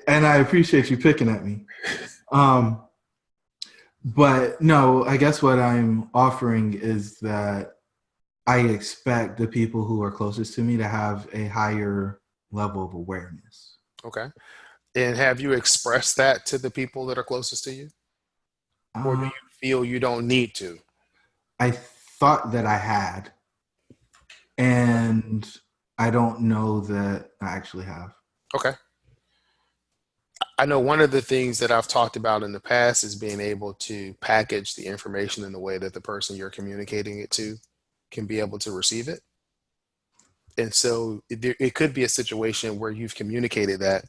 And I appreciate you picking at me. Um, But no, I guess what I'm offering is that I expect the people who are closest to me to have a higher level of awareness. Okay. And have you expressed that to the people that are closest to you? Or do Uh, you feel you don't need to? I thought that I had, and I don't know that I actually have. Okay. I know one of the things that I've talked about in the past is being able to package the information in the way that the person you're communicating it to can be able to receive it. And so it could be a situation where you've communicated that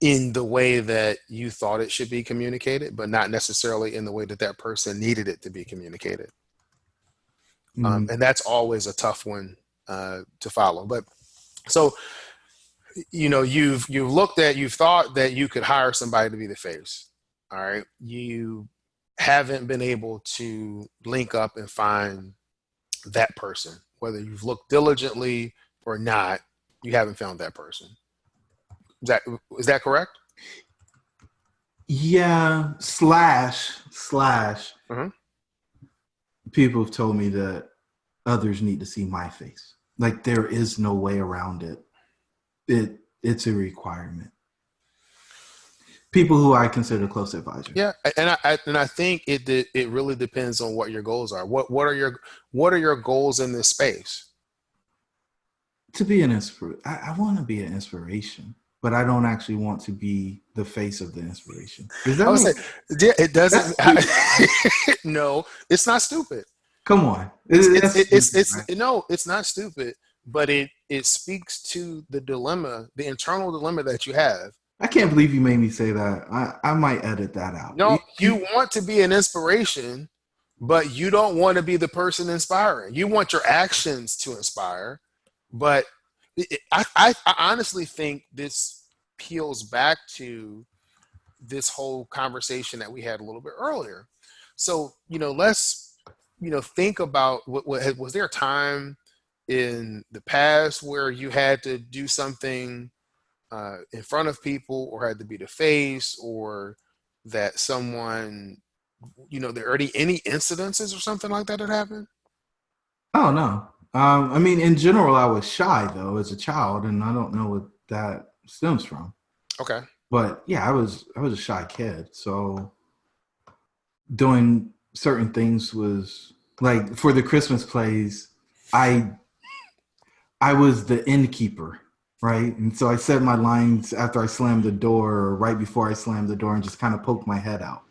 in the way that you thought it should be communicated, but not necessarily in the way that that person needed it to be communicated. Mm, And that's always a tough one to follow. But so you've thought that you could hire somebody to be the face. All right. You haven't been able to link up and find that person, whether you've looked diligently or not. You haven't found that person. Is that correct? yeah, slash. Mhm. People have told me that others need to see my face. Like there is no way around it. It's a requirement. People who I consider close advisors. Yeah, and I think it really depends on what your goals are. What are your goals in this space? To be an inspiration, I want to be an inspiration, but I don't actually want to be the face of the inspiration. Does I that would make say, yeah, it that's doesn't. stupid? No, it's not stupid. Come on, It's that's stupid, it's right? no, it's not stupid. But it speaks to the dilemma, the internal dilemma that you have. I can't believe you made me say that. I might edit that out. No, you want to be an inspiration, but you don't want to be the person inspiring. You want your actions to inspire, but I honestly think this peels back to this whole conversation that we had a little bit earlier. So, let's, think about what was there a time in the past where you had to do something in front of people, or had to be the face, or that someone, there are any incidences or something like that that happened? Oh no. I mean, in general, I was shy though as a child, and I don't know what that stems from. Okay. But yeah, I was a shy kid, so doing certain things was like for the Christmas plays. I I was the innkeeper, right? And so I said my lines after I slammed the door, or right before I slammed the door, and just kind of poked my head out.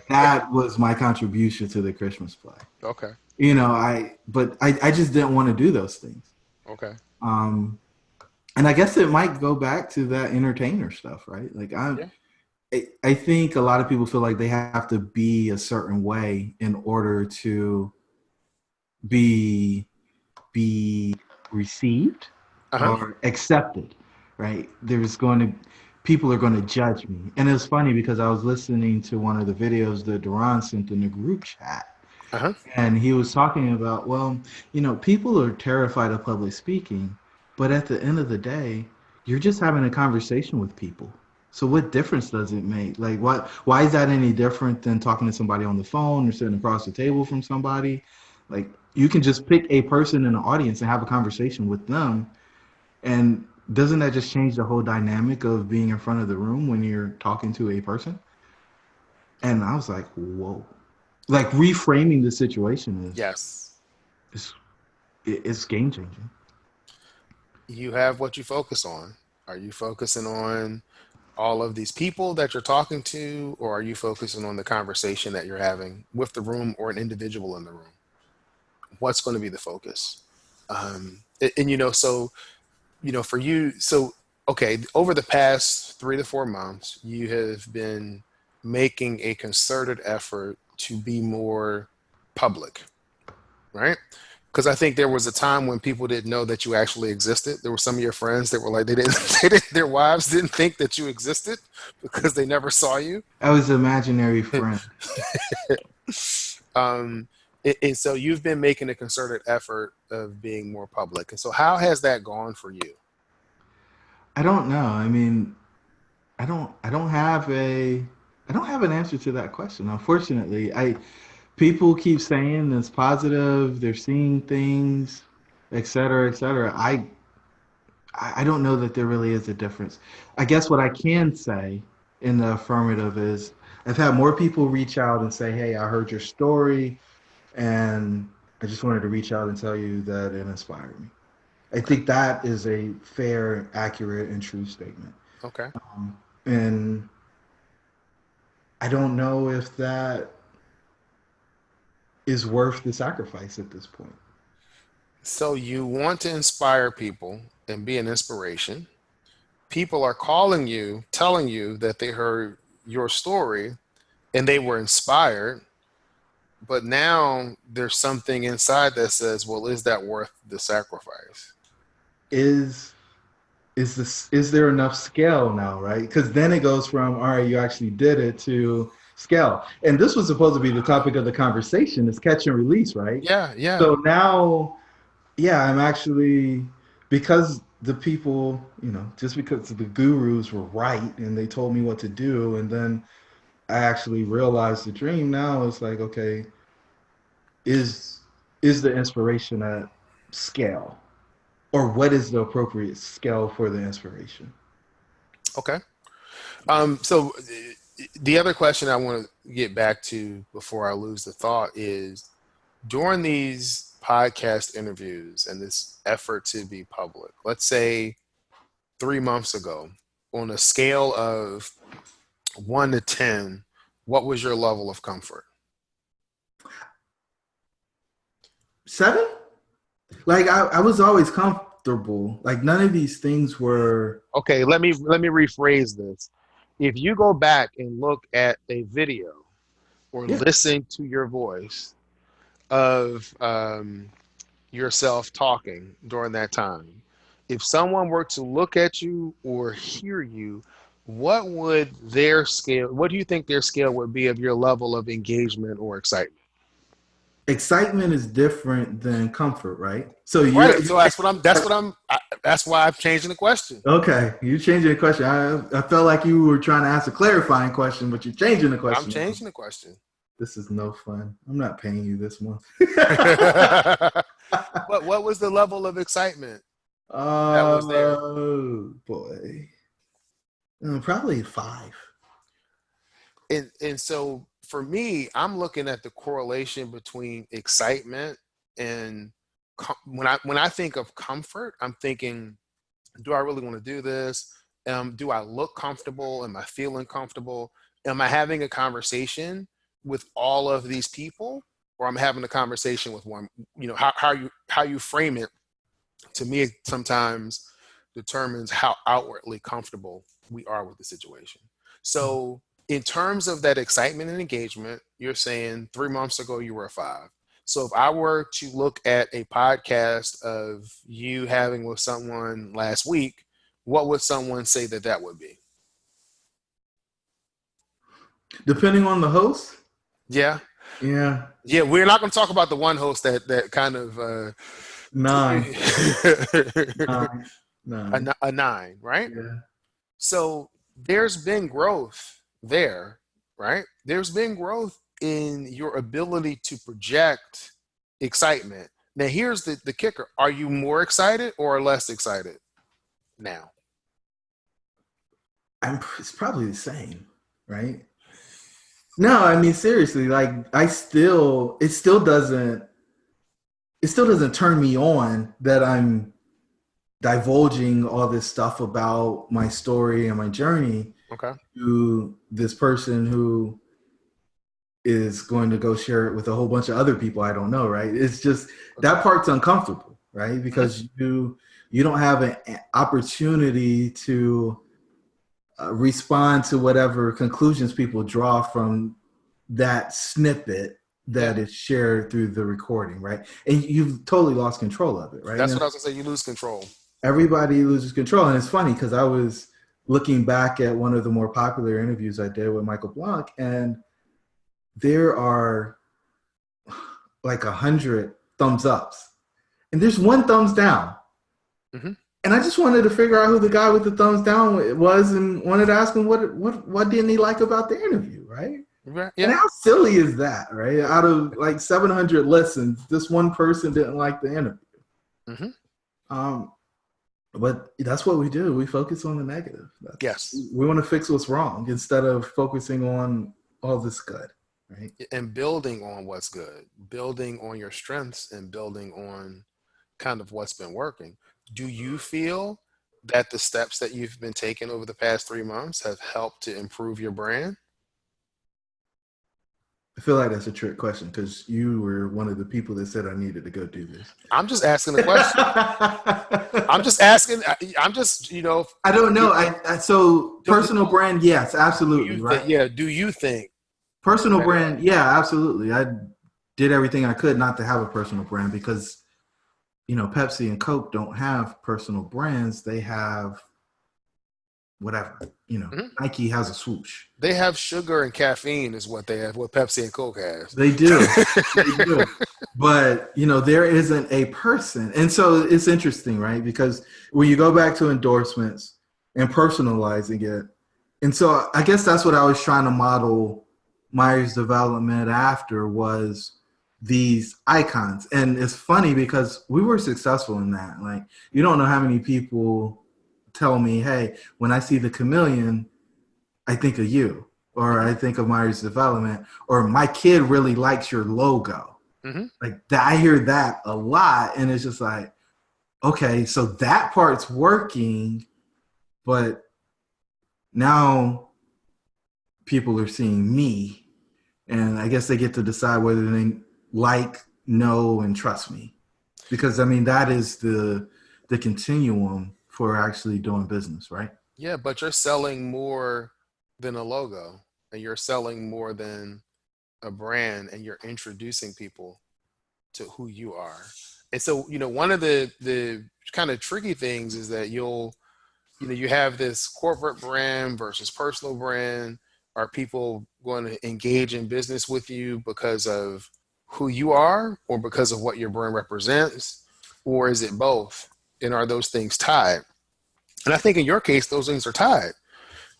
That was my contribution to the Christmas play. Okay. But I just didn't want to do those things. Okay. Um, and I guess it might go back to that entertainer stuff, right? Like Yeah. I think a lot of people feel like they have to be a certain way in order to be be received Uh-huh. or accepted, right? There's going to People are going to judge me, and it's funny because I was listening to one of the videos that Duran sent in the group chat, Uh-huh. and he was talking about, well, people are terrified of public speaking, but at the end of the day, you're just having a conversation with people. So what difference does it make? Like, why is that any different than talking to somebody on the phone or sitting across the table from somebody? Like, you can just pick a person in the audience and have a conversation with them. And doesn't that just change the whole dynamic of being in front of the room when you're talking to a person? And I was like, whoa. Like, reframing the situation Yes. is it's game changing. You have what you focus on. Are you focusing on all of these people that you're talking to, or are you focusing on the conversation that you're having with the room or an individual in the room? What's going to be the focus? And so, for you, so, okay, over the past 3 to 4 months, you have been making a concerted effort to be more public, right? Because I think there was a time when people didn't know that you actually existed. There were some of your friends that were like, their wives didn't think that you existed because they never saw you. I was an imaginary friend. um, and so you've been making a concerted effort of being more public. And so how has that gone for you? I don't know. I mean, I don't have an answer to that question. Unfortunately, I people keep saying it's positive, they're seeing things, et cetera, et cetera. I don't know that there really is a difference. I guess what I can say in the affirmative is I've had more people reach out and say, "Hey, I heard your story, and I just wanted to reach out and tell you that it inspired me." I Okay. think that is a fair, accurate, and true statement. Okay. And I don't know if that is worth the sacrifice at this point. So you want to inspire people and be an inspiration. People are calling you, telling you that they heard your story and they were inspired, but now there's something inside that says, well, is that worth the sacrifice? Is is there enough scale now, right? Because then it goes from, all right, you actually did it, to scale. And this was supposed to be the topic of the conversation, is catch and release, right? Yeah, yeah. So now, yeah, I'm actually, because the people, just because the gurus were right and they told me what to do, and then I actually realized the dream. Now it's like, okay, is the inspiration at scale, or what is the appropriate scale for the inspiration? Okay. So the other question I want to get back to before I lose the thought is, during these podcast interviews and this effort to be public, let's say 3 months ago, on a scale of 1 to 10, what was your level of comfort? 7. Like, I was always comfortable. Like, none of these things were. Okay, let me rephrase this. If you go back and look at a video or Yeah. listen to your voice of yourself talking during that time, if someone were to look at you or hear you, what would their scale, what do you think their scale would be of your level of engagement or excitement? Excitement is different than comfort, right? So Right. you're So that's why I'm changing the question. okay. You're changing the question. I felt like you were trying to ask a clarifying question, but you're changing the I'm question. changing the question. This is no fun. I'm not paying you this month. What was the level of excitement that was there? Oh boy. Probably 5. And so for me, I'm looking at the correlation between excitement and when I think of comfort, I'm thinking, do I really want to do this? Do I look comfortable? Am I feeling comfortable? Am I having a conversation with all of these people, or I'm having a conversation with one? You know, how you frame it to me sometimes determines how outwardly comfortable we are with the situation. So, in terms of that excitement and engagement, you're saying 3 months ago you were a 5. So, if I were to look at a podcast of you having with someone last week, what would someone say that that would be? Depending on the host. Yeah. Yeah. Yeah, we're not going to talk about the one host that kind of 9. 9. 9. a 9, right? Yeah. So there's been growth there, right? There's been growth in your ability to project excitement. Now, here's the kicker. Are you more excited or less excited now? It's probably the same, right? No, I mean seriously, like it still doesn't turn me on that I'm divulging all this stuff about my story and my journey Okay. to this person who is going to go share it with a whole bunch of other people I don't know, right? It's just that part's uncomfortable, right? Because you don't have an opportunity to respond to whatever conclusions people draw from that snippet that is shared through the recording, right? And you've totally lost control of it, right? That's what I was gonna say. You lose control. Everybody loses control. And it's funny because I was looking back at one of the more popular interviews I did with Michael Blanc, and there are like 100 thumbs ups, and there's one thumbs down. Mm-hmm. And I just wanted to figure out who the guy with the thumbs down was, and wanted to ask him what didn't he like about the interview, right? Right. And Yeah. how silly is that, right? Out of like 700 listens, this one person didn't like the interview. Mm-hmm. But that's what we do. We focus on the negative. Yes. We want to fix what's wrong instead of focusing on all this good, right? And building on what's good, building on your strengths and building on kind of what's been working. Do you feel that the steps that you've been taking over the past 3 months have helped to improve your brand? I feel like that's a trick question because you were one of the people that said I needed to go do this. I'm just asking the question. I'm just asking. I'm just, I don't know. So personal brand, yes, absolutely, right? Yeah. Do you think personal brand? Yeah, absolutely. I did everything I could not to have a personal brand because, Pepsi and Coke don't have personal brands. They have whatever. Nike has a swoosh. they have sugar and caffeine is what they have, what Pepsi and Coke has. They do. They do. But, there isn't a person. And so it's interesting, right? Because when you go back to endorsements and personalizing it, and so I guess that's what I was trying to model Myers development after was these icons. And it's funny because we were successful in that. Like, you don't know how many people tell me, hey, when I see the chameleon, I think of you, or I think of Myers development, or my kid really likes your logo. Mm-hmm. Like that, I hear that a lot. And it's just like, okay, so that part's working, but now people are seeing me, and I guess they get to decide whether they like, know, and trust me. Because that is the continuum for actually doing business, right? Yeah, but you're selling more than a logo, and you're selling more than a brand, and you're introducing people to who you are. And so, one of the kind of tricky things is that you'll you have this corporate brand versus personal brand. Are people going to engage in business with you because of who you are or because of what your brand represents? Or is it both? And are those things tied? And I think in your case, those things are tied.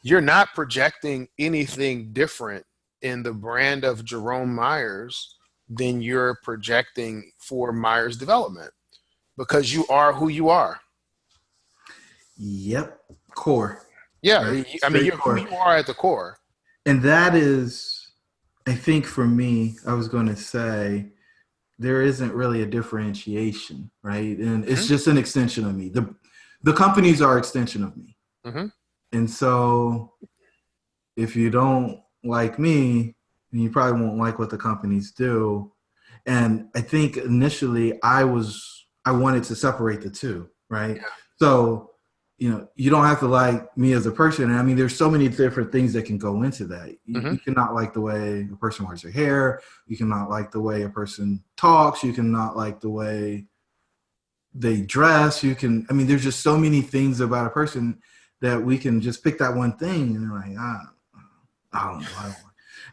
You're not projecting anything different in the brand of Jerome Myers than you're projecting for Myers development because you are who you are. Yep. Core. Yeah. Right? I mean, Straight you're who core. you are at the core. And that is, I think for me, I was going to say, there isn't really a differentiation, right? And it's Hmm. just an extension of me. The companies are extension of me. Hmm. And so if you don't like me, then you probably won't like what the companies do. And I think initially I wanted to separate the two, right? Yeah. So, you don't have to like me as a person. And I mean, there's so many different things that can go into that. Hmm. You cannot like the way a person wears their hair. You cannot like the way a person talks. You cannot like the way they dress. There's just so many things about a person that we can just pick that one thing and you're like, I don't know.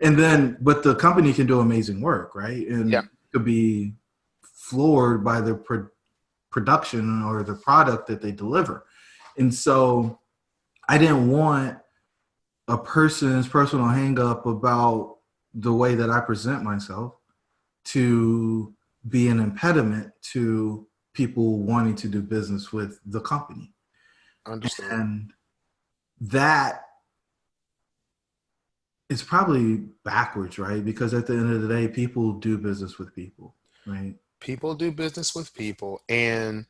And then, but the company can do amazing work, right? And Yeah. could be floored by the production or the product that they deliver. And so I didn't want a person's personal hang up about the way that I present myself to be an impediment to people wanting to do business with the company. Understood. And that is probably backwards, right? Because at the end of the day, people do business with people, right? People do business with people. And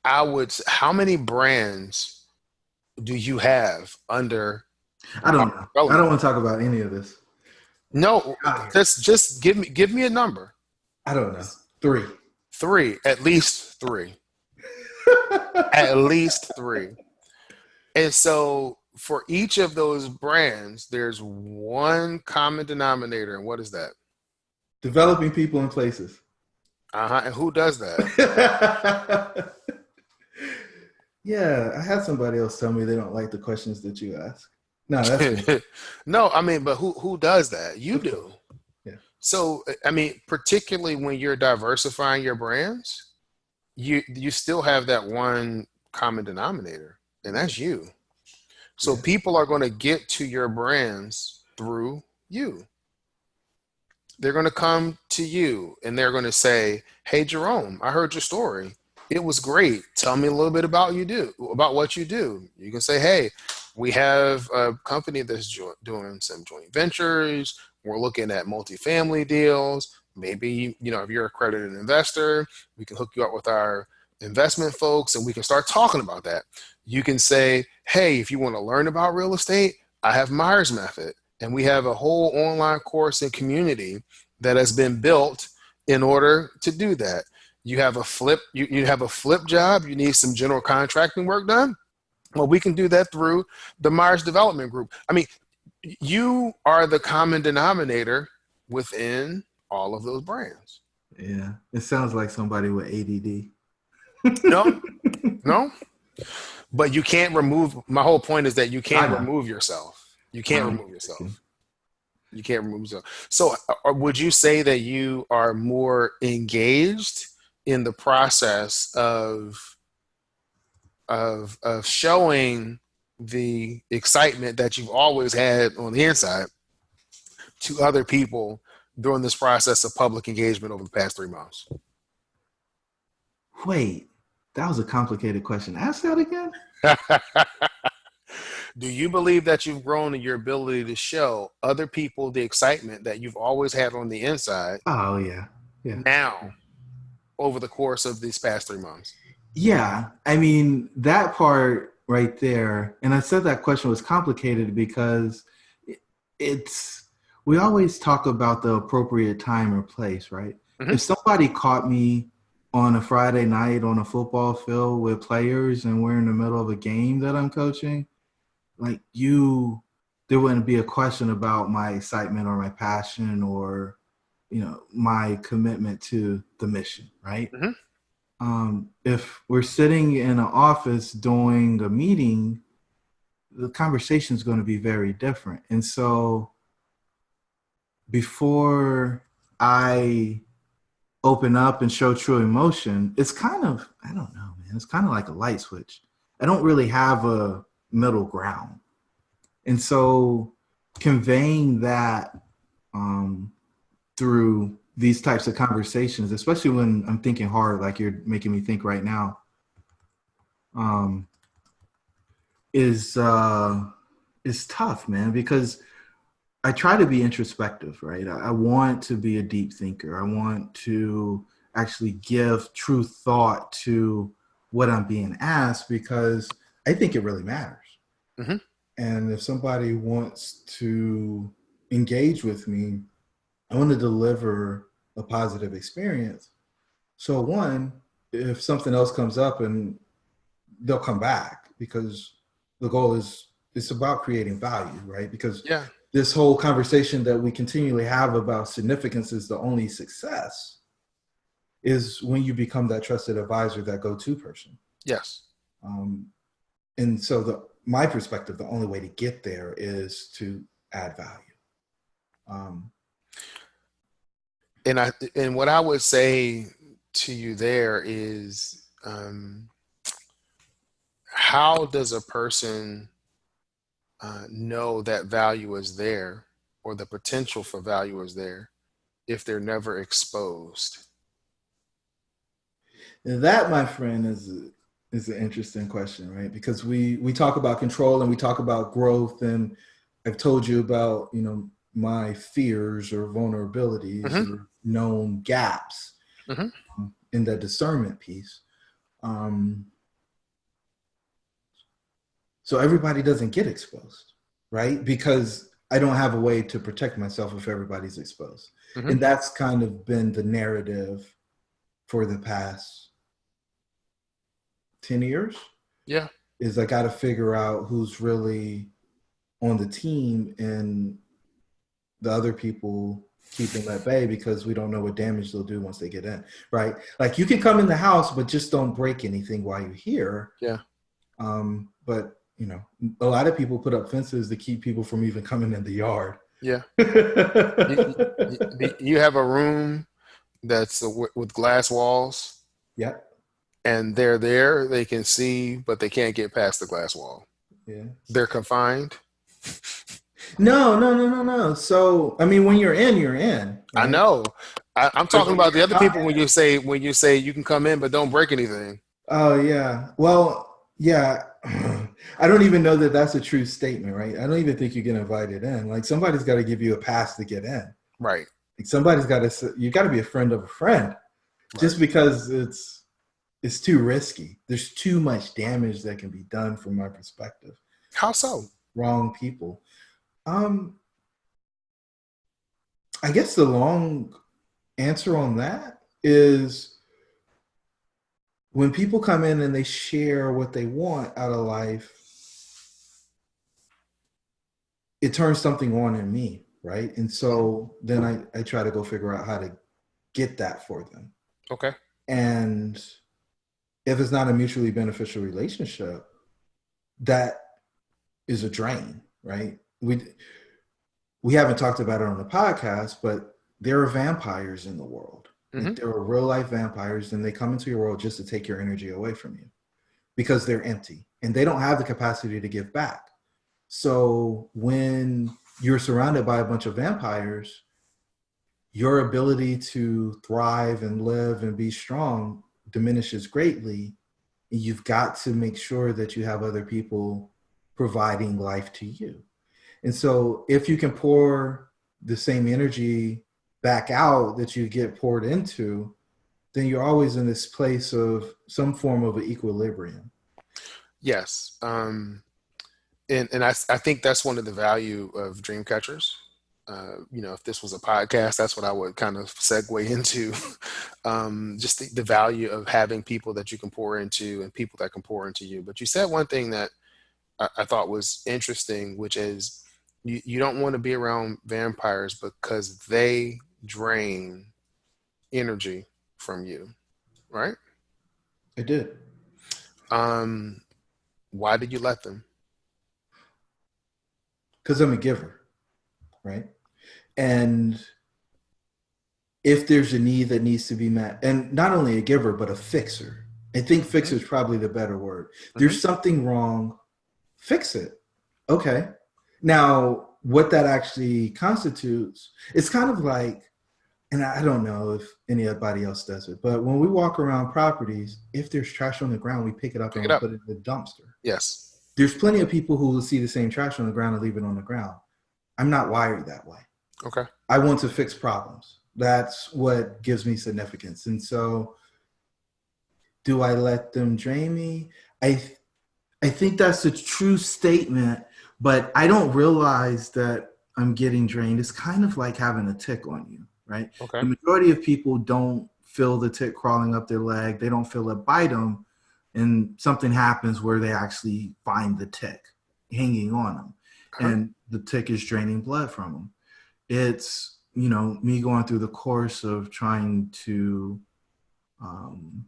how many brands do you have under I my don't know. I don't development? want to talk about any of this. No, I just give me a number. don't know. 3. Three, at least three, at least three. And so for each of those brands, there's one common denominator. And what is that? Developing people and places. Uh-huh. And who does that? Yeah, I had somebody else tell me they don't like the questions that you ask. No, that's me. No, I mean, but who does that? You do. Yeah. So, I mean, particularly when you're diversifying your brands, you still have that one common denominator, and that's you. So Yeah. people are going to get to your brands through you. They're going to come to you and they're going to say, "Hey, Jerome, I heard your story. It was great. Tell me a little bit about about what you do." You can say, "Hey, we have a company that's doing some joint ventures. We're looking at multifamily deals. Maybe, if you're a accredited investor, we can hook you up with our investment folks and we can start talking about that." You can say, "Hey, if you want to learn about real estate, I have Myers Method. And we have a whole online course and community that has been built in order to do that. You have a flip, you have a flip job, you need some general contracting work done. Well, we can do that through the Myers Development Group." I mean, you are the common denominator within all of those brands. Yeah. It sounds like somebody with ADD. No, no, but you can't remove. My whole point is that you I can't know. remove yourself. You can't Um, remove yourself. You can't remove yourself. So, would you say that you are more engaged in the process of showing the excitement that you've always had on the inside to other people during this process of public engagement over the past 3 months? Wait, that was a complicated question. Ask that again. Do you believe that you've grown in your ability to show other people the excitement that you've always had on the inside Oh, yeah. Yeah. now over the course of these past 3 months? Yeah. I mean, that part right there, and I said that question was complicated because it's, we always talk about the appropriate time or place, right? Mhm. If somebody caught me on a Friday night on a football field with players and we're in the middle of a game that I'm coaching, like there wouldn't be a question about my excitement or my passion or, my commitment to the mission, right? Mhm. If we're sitting in an office doing a meeting, the conversation is going to be very different. And so before I open up and show true emotion, it's kind of, I don't know, man, it's kind of like a light switch. I don't really have a middle ground. And so conveying that through these types of conversations, especially when I'm thinking hard, like you're making me think right now, is tough, man, because I try to be introspective, right? I want to be a deep thinker. I want to actually give true thought to what I'm being asked because I think it really matters. Mm-hmm. And if somebody wants to engage with me, I want to deliver a positive experience. So one, if something else comes up and they'll come back because the goal is it's about creating value, right? Because Yeah. this whole conversation that we continually have about significance is the only success is when you become that trusted advisor, that go-to person. Yes. And so my perspective, the only way to get there is to add value. And what I would say to you there is, how does a person know that value is there or the potential for value is there if they're never exposed? And that, my friend, is an interesting question, right? Because we talk about control and we talk about growth, and I've told you about, my fears or vulnerabilities Mm-hmm. or known gaps Mm-hmm. in that discernment piece. So everybody doesn't get exposed, right? Because I don't have a way to protect myself if everybody's exposed. Mm-hmm. And that's kind of been the narrative for the past 10 years. Yeah. Is I got to figure out who's really on the team and the other people keep them at bay because we don't know what damage they'll do once they get in, right? Like you can come in the house, but just don't break anything while you're here. Yeah. But a lot of people put up fences to keep people from even coming in the yard. Yeah. You have a room that's with glass walls, Yeah. and they're there. They can see, but they can't get past the glass wall. Yeah. They're confined. No. So, I mean, when you're in, you're in. I Right? know. I'm But talking when about the you're other not, people when you say you can come in but don't break anything. oh, yeah. Well, yeah. I don't even know that that's a true statement, right? I don't even think you get invited in. Like somebody's got to give you a pass to get in. Right. Like somebody's got to, you got to be a friend of a friend just Right. because it's too risky. There's too much damage that can be done from my perspective. How so? Wrong people. I guess the long answer on that is when people come in and they share what they want out of life, it turns something on in me, right? And so then I try to go figure out how to get that for them. Okay. And if it's not a mutually beneficial relationship, that is a drain, right? We haven't talked about it on the podcast, but there are vampires in the world. Mm-hmm. Like there are real life vampires, and they come into your world just to take your energy away from you because they're empty and they don't have the capacity to give back. So when you're surrounded by a bunch of vampires, your ability to thrive and live and be strong diminishes greatly. And you've got to make sure that you have other people providing life to you. And so if you can pour the same energy back out that you get poured into, then you're always in this place of some form of an equilibrium. Yes. And I think that's one of the value of Dreamcatchers. If this was a podcast, that's what I would kind of segue into. Just the value of having people that you can pour into and people that can pour into you. But you said one thing that I thought was interesting, which is you don't want to be around vampires because they drain energy from you, right? I did. Um, why did you let them? Because I'm a giver, right? And if there's a need that needs to be met, and not only a giver, but a fixer. I think Hmm. fixer is probably the better word. Hmm. There's something wrong, fix it. Okay. Now, what that actually constitutes, it's kind of like, and I don't know if anybody else does it, but when we walk around properties, if there's trash on the ground, we pick it up Pick and it we up. put it in the dumpster. Yes. There's plenty of people who will see the same trash on the ground and leave it on the ground. I'm not wired that way. Okay. I want to fix problems. That's what gives me significance. And so, do I let them drain me? I I think that's a true statement, but I don't realize that I'm getting drained. It's kind of like having a tick on you, right? Okay. The majority of people don't feel the tick crawling up their leg. They don't feel it bite them, and something happens where they actually find the tick hanging on them, Uh-huh. and the tick is draining blood from them. It's, me going through the course of trying to um,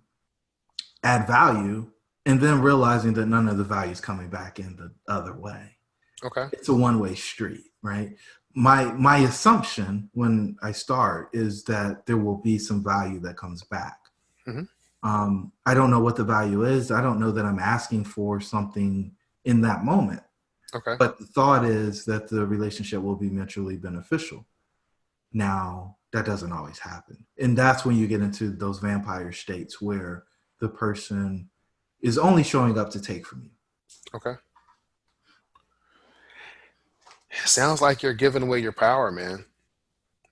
add value and then realizing that none of the value is coming back in the other way. Okay. It's a one-way street, right? My assumption when I start is that there will be some value that comes back. Hmm. I don't know what the value is. I don't know that I'm asking for something in that moment, Okay. but the thought is that the relationship will be mutually beneficial. Now, that doesn't always happen. And that's when you get into those vampire states where the person is only showing up to take from you. Okay. Sounds like you're giving away your power, man.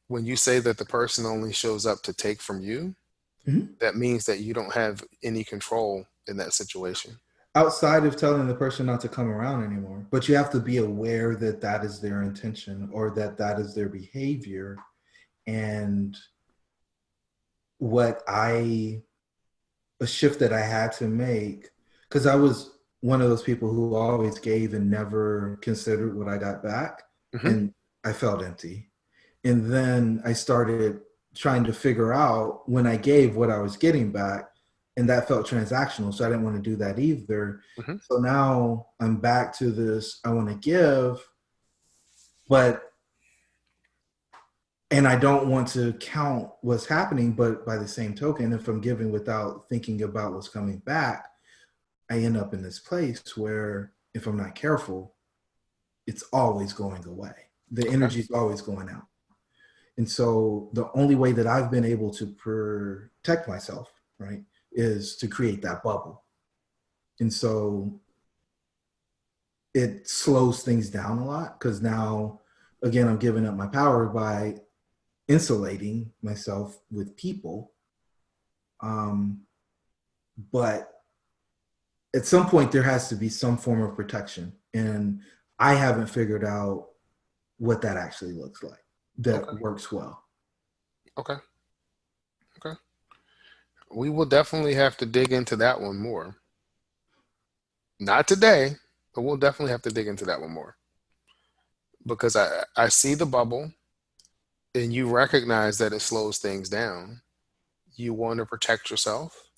When you say that the person only shows up to take from you, Mhm. that means that you don't have any control in that situation. Outside of telling the person not to come around anymore, but you have to be aware that that is their intention or that that is their behavior. And what I, a shift that I had to make, because I was one of those people who always gave and never considered what I got back. Hmm. And I felt empty. And then I started trying to figure out when I gave what I was getting back, and that felt transactional. So I didn't want to do that either. Hmm. So now I'm back to this, I want to give, but, and I don't want to count what's happening, but by the same token, if I'm giving without thinking about what's coming back, I end up in this place where if I'm not careful, it's always going away. The Okay. energy is always going out. And so the only way that I've been able to protect myself, right, is to create that bubble. And so it slows things down a lot because now, again, I'm giving up my power by insulating myself with people. Um, but at some point, there has to be some form of protection. And I haven't figured out what that actually looks like that Okay. works well. Okay. Okay. We will definitely have to dig into that one more. Not today, but we'll definitely have to dig into that one more because I see the bubble and you recognize that it slows things down. You want to protect yourself.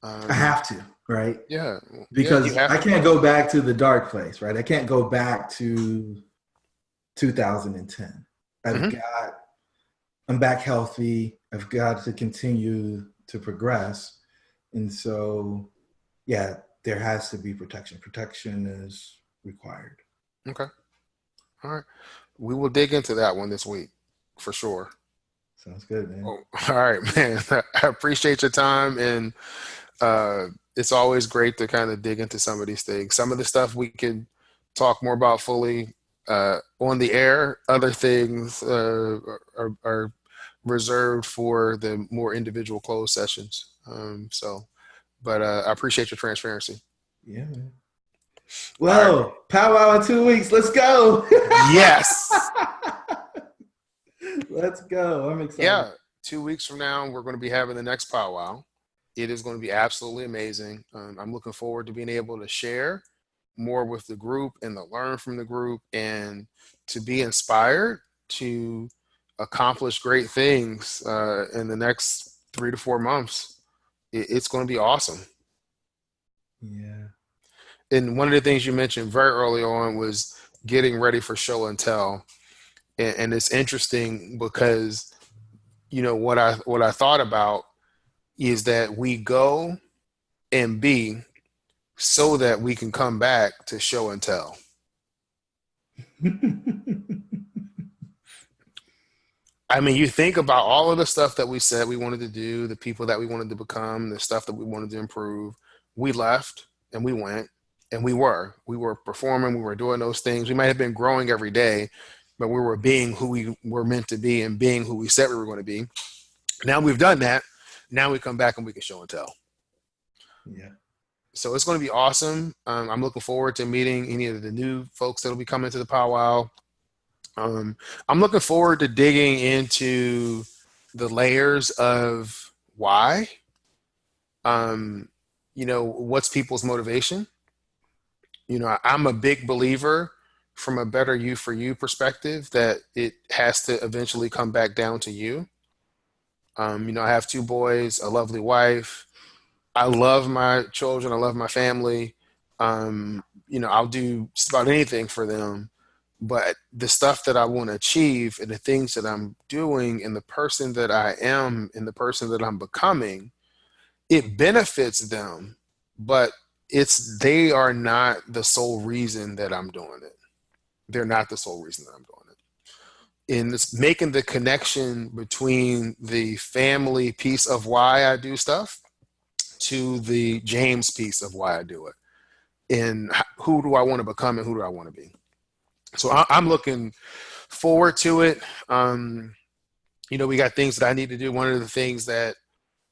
I Um, have to, right? yeah, yeah, you Because have I to. can't go back to the dark place, right? I can't go back to 2010. I've Hmm. got, I'm back healthy. I've got to continue to progress. And so, yeah, there has to be protection. Protection is required. Okay. All right. We will dig into that one this week for sure. Sounds good, man. Oh, all right, man. I appreciate your time, and uh, it's always great to kind of dig into some of these things. Some of the stuff we can talk more about fully on the air. Other things are reserved for the more individual closed sessions. But I appreciate your transparency. Yeah, man. All right. Well, powwow in 2 weeks. Let's go. Yes. Let's go. I'm excited. Yeah. 2 weeks from now, we're going to be having the next powwow. It is going to be absolutely amazing. I'm looking forward to being able to share more with the group and to learn from the group and to be inspired to accomplish great things in the next 3 to 4 months. It's going to be awesome. Yeah. And one of the things you mentioned very early on was getting ready for show and tell. And it's interesting because, what I thought about is that we go and be so that we can come back to show and tell. I mean, you think about all of the stuff that we said we wanted to do, the people that we wanted to become, the stuff that we wanted to improve. We left and we went and we were performing, we were doing those things. We might have been growing every day, but we were being who we were meant to be and being who we said we were going to be. Now we've done that. Now we come back and we can show and tell. Yeah. So it's going to be awesome. I'm looking forward to meeting any of the new folks that will be coming to the powwow. I'm looking forward to digging into the layers of why. What's people's motivation? I'm a big believer from a better you for you perspective that it has to eventually come back down to you. I have 2 boys, a lovely wife. I love my children. I love my family. I'll do just about anything for them. But the stuff that I want to achieve and the things that I'm doing and the person that I am and the person that I'm becoming, it benefits them, but they are not the sole reason that I'm doing it. They're not the sole reason that I'm doing it. And it's making the connection between the family piece of why I do stuff to the James piece of why I do it. And who do I want to become and who do I want to be? So I'm looking forward to it. We got things that I need to do. One of the things that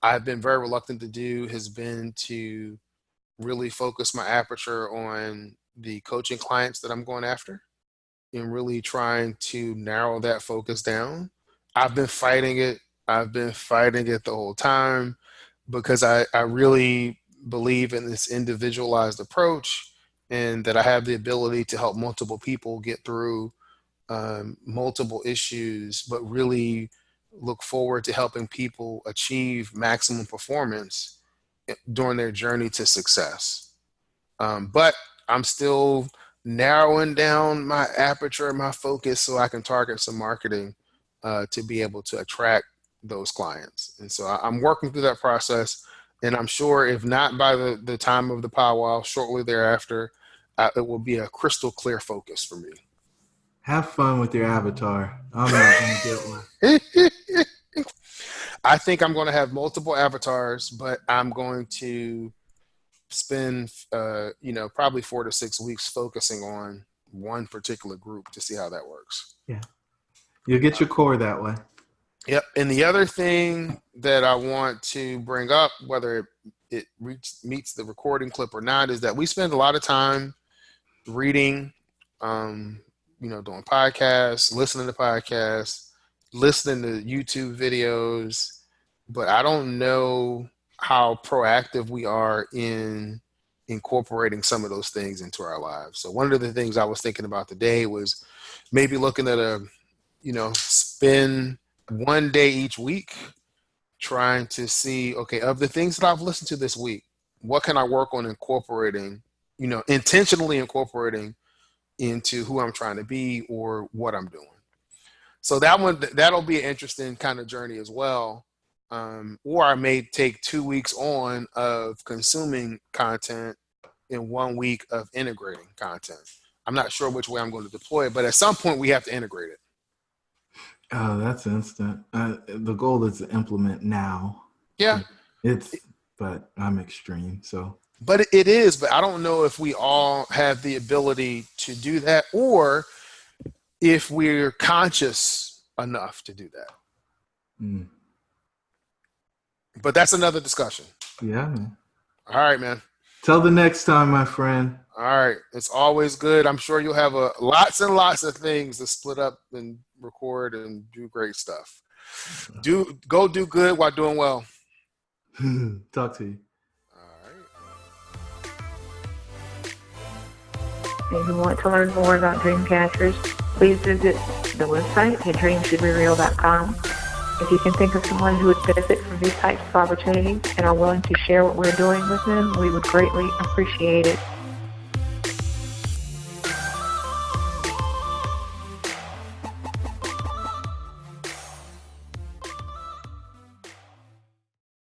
I've been very reluctant to do has been to really focus my aperture on the coaching clients that I'm going after and really trying to narrow that focus down. I've been fighting it. I've been fighting it the whole time because I really believe in this individualized approach and that I have the ability to help multiple people get through multiple issues, but really look forward to helping people achieve maximum performance during their journey to success. But I'm still narrowing down my aperture and my focus so I can target some marketing to be able to attract those clients. And so I'm working through that process. And I'm sure if not by the time of the powwow, shortly thereafter, it will be a crystal clear focus for me. Have fun with your avatar. I'm not going to get one. I think I'm going to have multiple avatars, but I'm going to spend, probably 4 to 6 weeks focusing on one particular group to see how that works. Yeah. You'll get your core that way. Yep. And the other thing that I want to bring up, whether it meets the recording clip or not, is that we spend a lot of time reading, doing podcasts, listening to podcasts, listening to YouTube videos, but I don't know how proactive we are in incorporating some of those things into our lives. So one of the things I was thinking about today was maybe looking at spend one day each week trying to see, okay, of the things that I've listened to this week, what can I work on incorporating, intentionally incorporating into who I'm trying to be or what I'm doing. So that'll be an interesting kind of journey as well. Or I may take 2 weeks on of consuming content and 1 week of integrating content. I'm not sure which way I'm going to deploy it, but at some point we have to integrate it. Oh, that's instant. The goal is to implement now. Yeah. But I'm extreme, so. But it is, but I don't know if we all have the ability to do that or if we're conscious enough to do that. Mm. But that's another discussion. Yeah, man. All right, man. Till the next time, my friend. All right. It's always good. I'm sure you'll have lots and lots of things to split up and record and do great stuff. Go do good while doing well. Talk to you. If you want to learn more about DreamCatchers, please visit the website at dreamshouldebereal.com. If you can think of someone who would benefit from these types of opportunities and are willing to share what we're doing with them, we would greatly appreciate it.